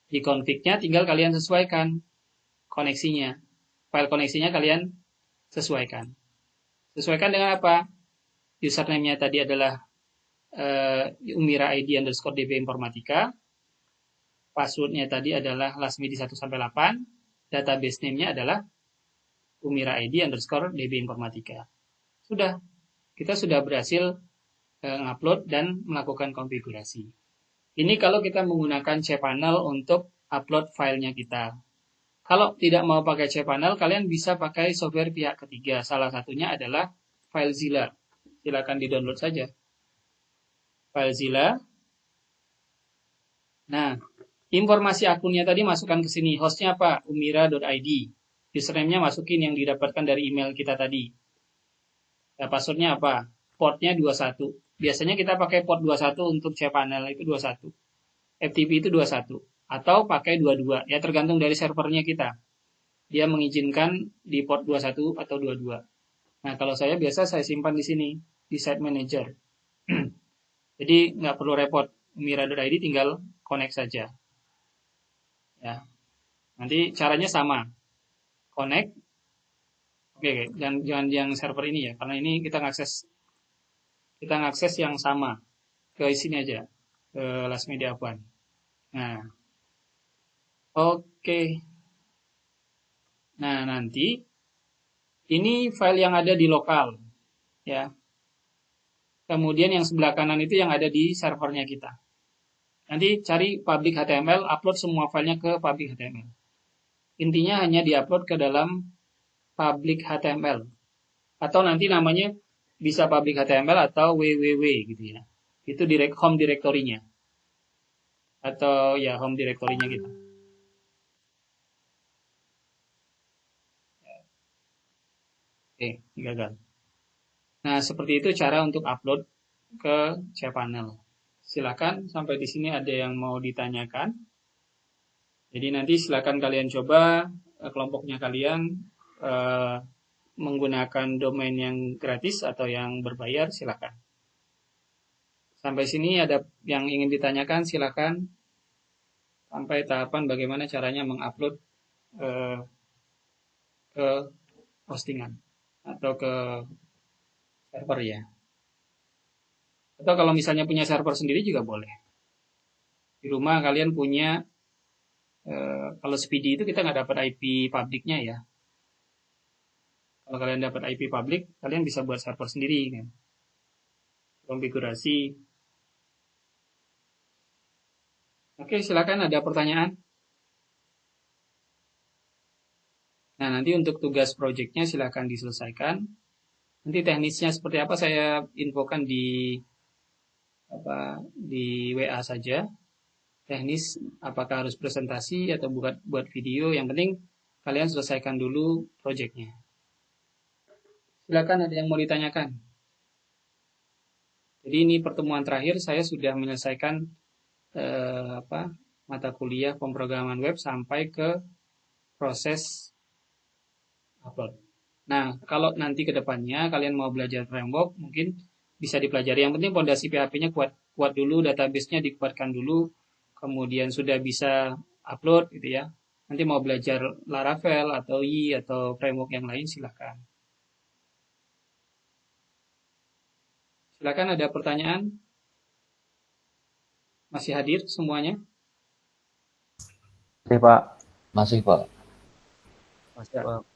Di config-nya tinggal kalian sesuaikan koneksinya. File koneksinya kalian sesuaikan. Sesuaikan dengan apa? Username-nya tadi adalah umira_id_db informatika. Password-nya tadi adalah lastmidi 1 sampai 8. Database name-nya adalah umira_id_db informatika. Sudah, kita sudah berhasil ngupload dan melakukan konfigurasi. Ini kalau kita menggunakan cPanel untuk upload filenya kita. Kalau tidak mau pakai cPanel, kalian bisa pakai software pihak ketiga. Salah satunya adalah FileZilla. Silakan di-download saja. FileZilla. Nah, informasi akunnya tadi masukkan ke sini. Hostnya apa? umira.id. Username-nya masukin yang didapatkan dari email kita tadi. Nah, passwordnya apa? Portnya 21. Biasanya kita pakai port 21 untuk cPanel itu 21. FTP itu 21. Atau pakai 22. Ya tergantung dari servernya kita. Dia mengizinkan di port 21 atau 22. Nah, kalau saya biasa saya simpan di sini. Di Site Manager. Jadi nggak perlu repot. umira.id tinggal connect saja. Ya. Nanti caranya sama. Connect. Oke, jangan yang server ini ya, karena ini kita ngakses yang sama ke sini aja, ke Last Media One. Nah, oke. Nah, nanti ini file yang ada di lokal, ya. Kemudian yang sebelah kanan itu yang ada di servernya kita. Nanti cari public HTML, upload semua filenya ke public HTML. Intinya hanya diupload ke dalam public HTML. Atau nanti namanya bisa public HTML atau www gitu ya. Itu home directory-nya. Atau ya home directory-nya gitu. Oke, gagal. Nah, seperti itu cara untuk upload ke cPanel. Silakan, sampai di sini ada yang mau ditanyakan. Jadi nanti silakan kalian coba kelompoknya kalian menggunakan domain yang gratis atau yang berbayar, silakan. Sampai sini ada yang ingin ditanyakan, silakan. Sampai tahapan bagaimana caranya mengupload ke postingan atau ke server ya. Atau kalau misalnya punya server sendiri juga boleh. Di rumah kalian punya, kalau Speedy itu kita nggak dapat IP publiknya ya. Kalau kalian dapat IP publik, kalian bisa buat server sendiri kan. konfigurasi. Oke, silakan ada pertanyaan. Nah, nanti untuk tugas proyeknya silakan diselesaikan. Nanti teknisnya seperti apa saya infokan di WA saja. Teknis apakah harus presentasi atau buat video, yang penting kalian selesaikan dulu proyeknya. Silakan ada yang mau ditanyakan. Jadi ini pertemuan terakhir saya sudah menyelesaikan mata kuliah pemrograman web sampai ke proses upload. Nah, kalau nanti ke depannya kalian mau belajar framework, mungkin bisa dipelajari. Yang penting fondasi PHP-nya kuat dulu, database-nya dikuatkan dulu, kemudian sudah bisa upload gitu ya. Nanti mau belajar Laravel atau Y atau framework yang lain silahkan. Silakan ada pertanyaan? Masih hadir semuanya? Masih Pak. Masih, Pak.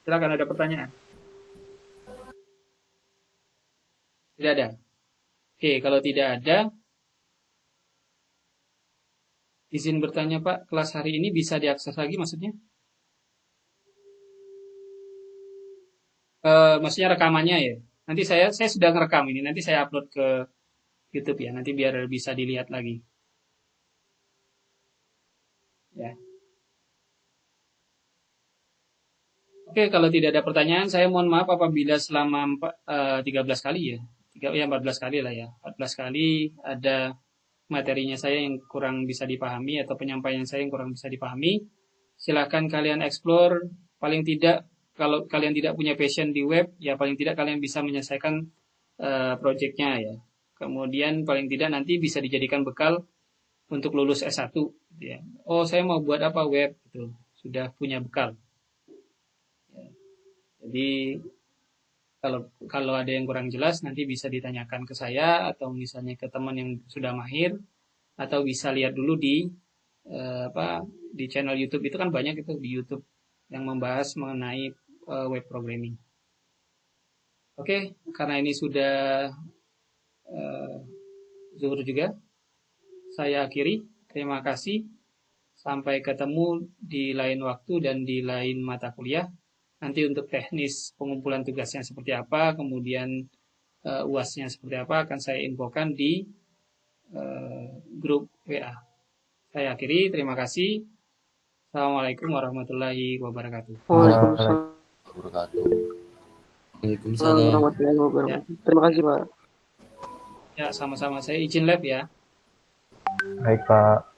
Silakan ada pertanyaan. Tidak ada. Oke, kalau tidak ada, izin bertanya Pak, kelas hari ini bisa diakses lagi maksudnya? Maksudnya rekamannya ya. Nanti saya sudah ngerekam ini, nanti saya upload ke YouTube ya, nanti biar bisa dilihat lagi. Ya. Oke, kalau tidak ada pertanyaan, saya mohon maaf apabila selama 13 kali ya. 14 kali lah ya. 14 kali ada materinya saya yang kurang bisa dipahami atau penyampaian saya yang kurang bisa dipahami. Silakan kalian explore, paling tidak kalau kalian tidak punya passion di web, ya paling tidak kalian bisa menyelesaikan projectnya ya. Kemudian paling tidak nanti bisa dijadikan bekal untuk lulus S1 ya. Oh, saya mau buat apa web gitu. Sudah punya bekal. Ya. Jadi kalau ada yang kurang jelas nanti bisa ditanyakan ke saya atau misalnya ke teman yang sudah mahir, atau bisa lihat dulu di channel YouTube. Itu kan banyak itu di YouTube yang membahas mengenai web programming. Oke, karena ini sudah zuhur juga, saya akhiri. Terima kasih. Sampai ketemu di lain waktu dan di lain mata kuliah. Nanti untuk teknis pengumpulan tugasnya seperti apa, kemudian UAS-nya seperti apa, akan saya infokan di grup WA. Saya akhiri, terima kasih. Assalamualaikum warahmatullahi wabarakatuh. Waalaikumsalam Waalaikumsalam. warahmatullahi wabarakatuh. Terima kasih Pak. Ya, sama-sama. Saya izin lab ya. Baik Pak.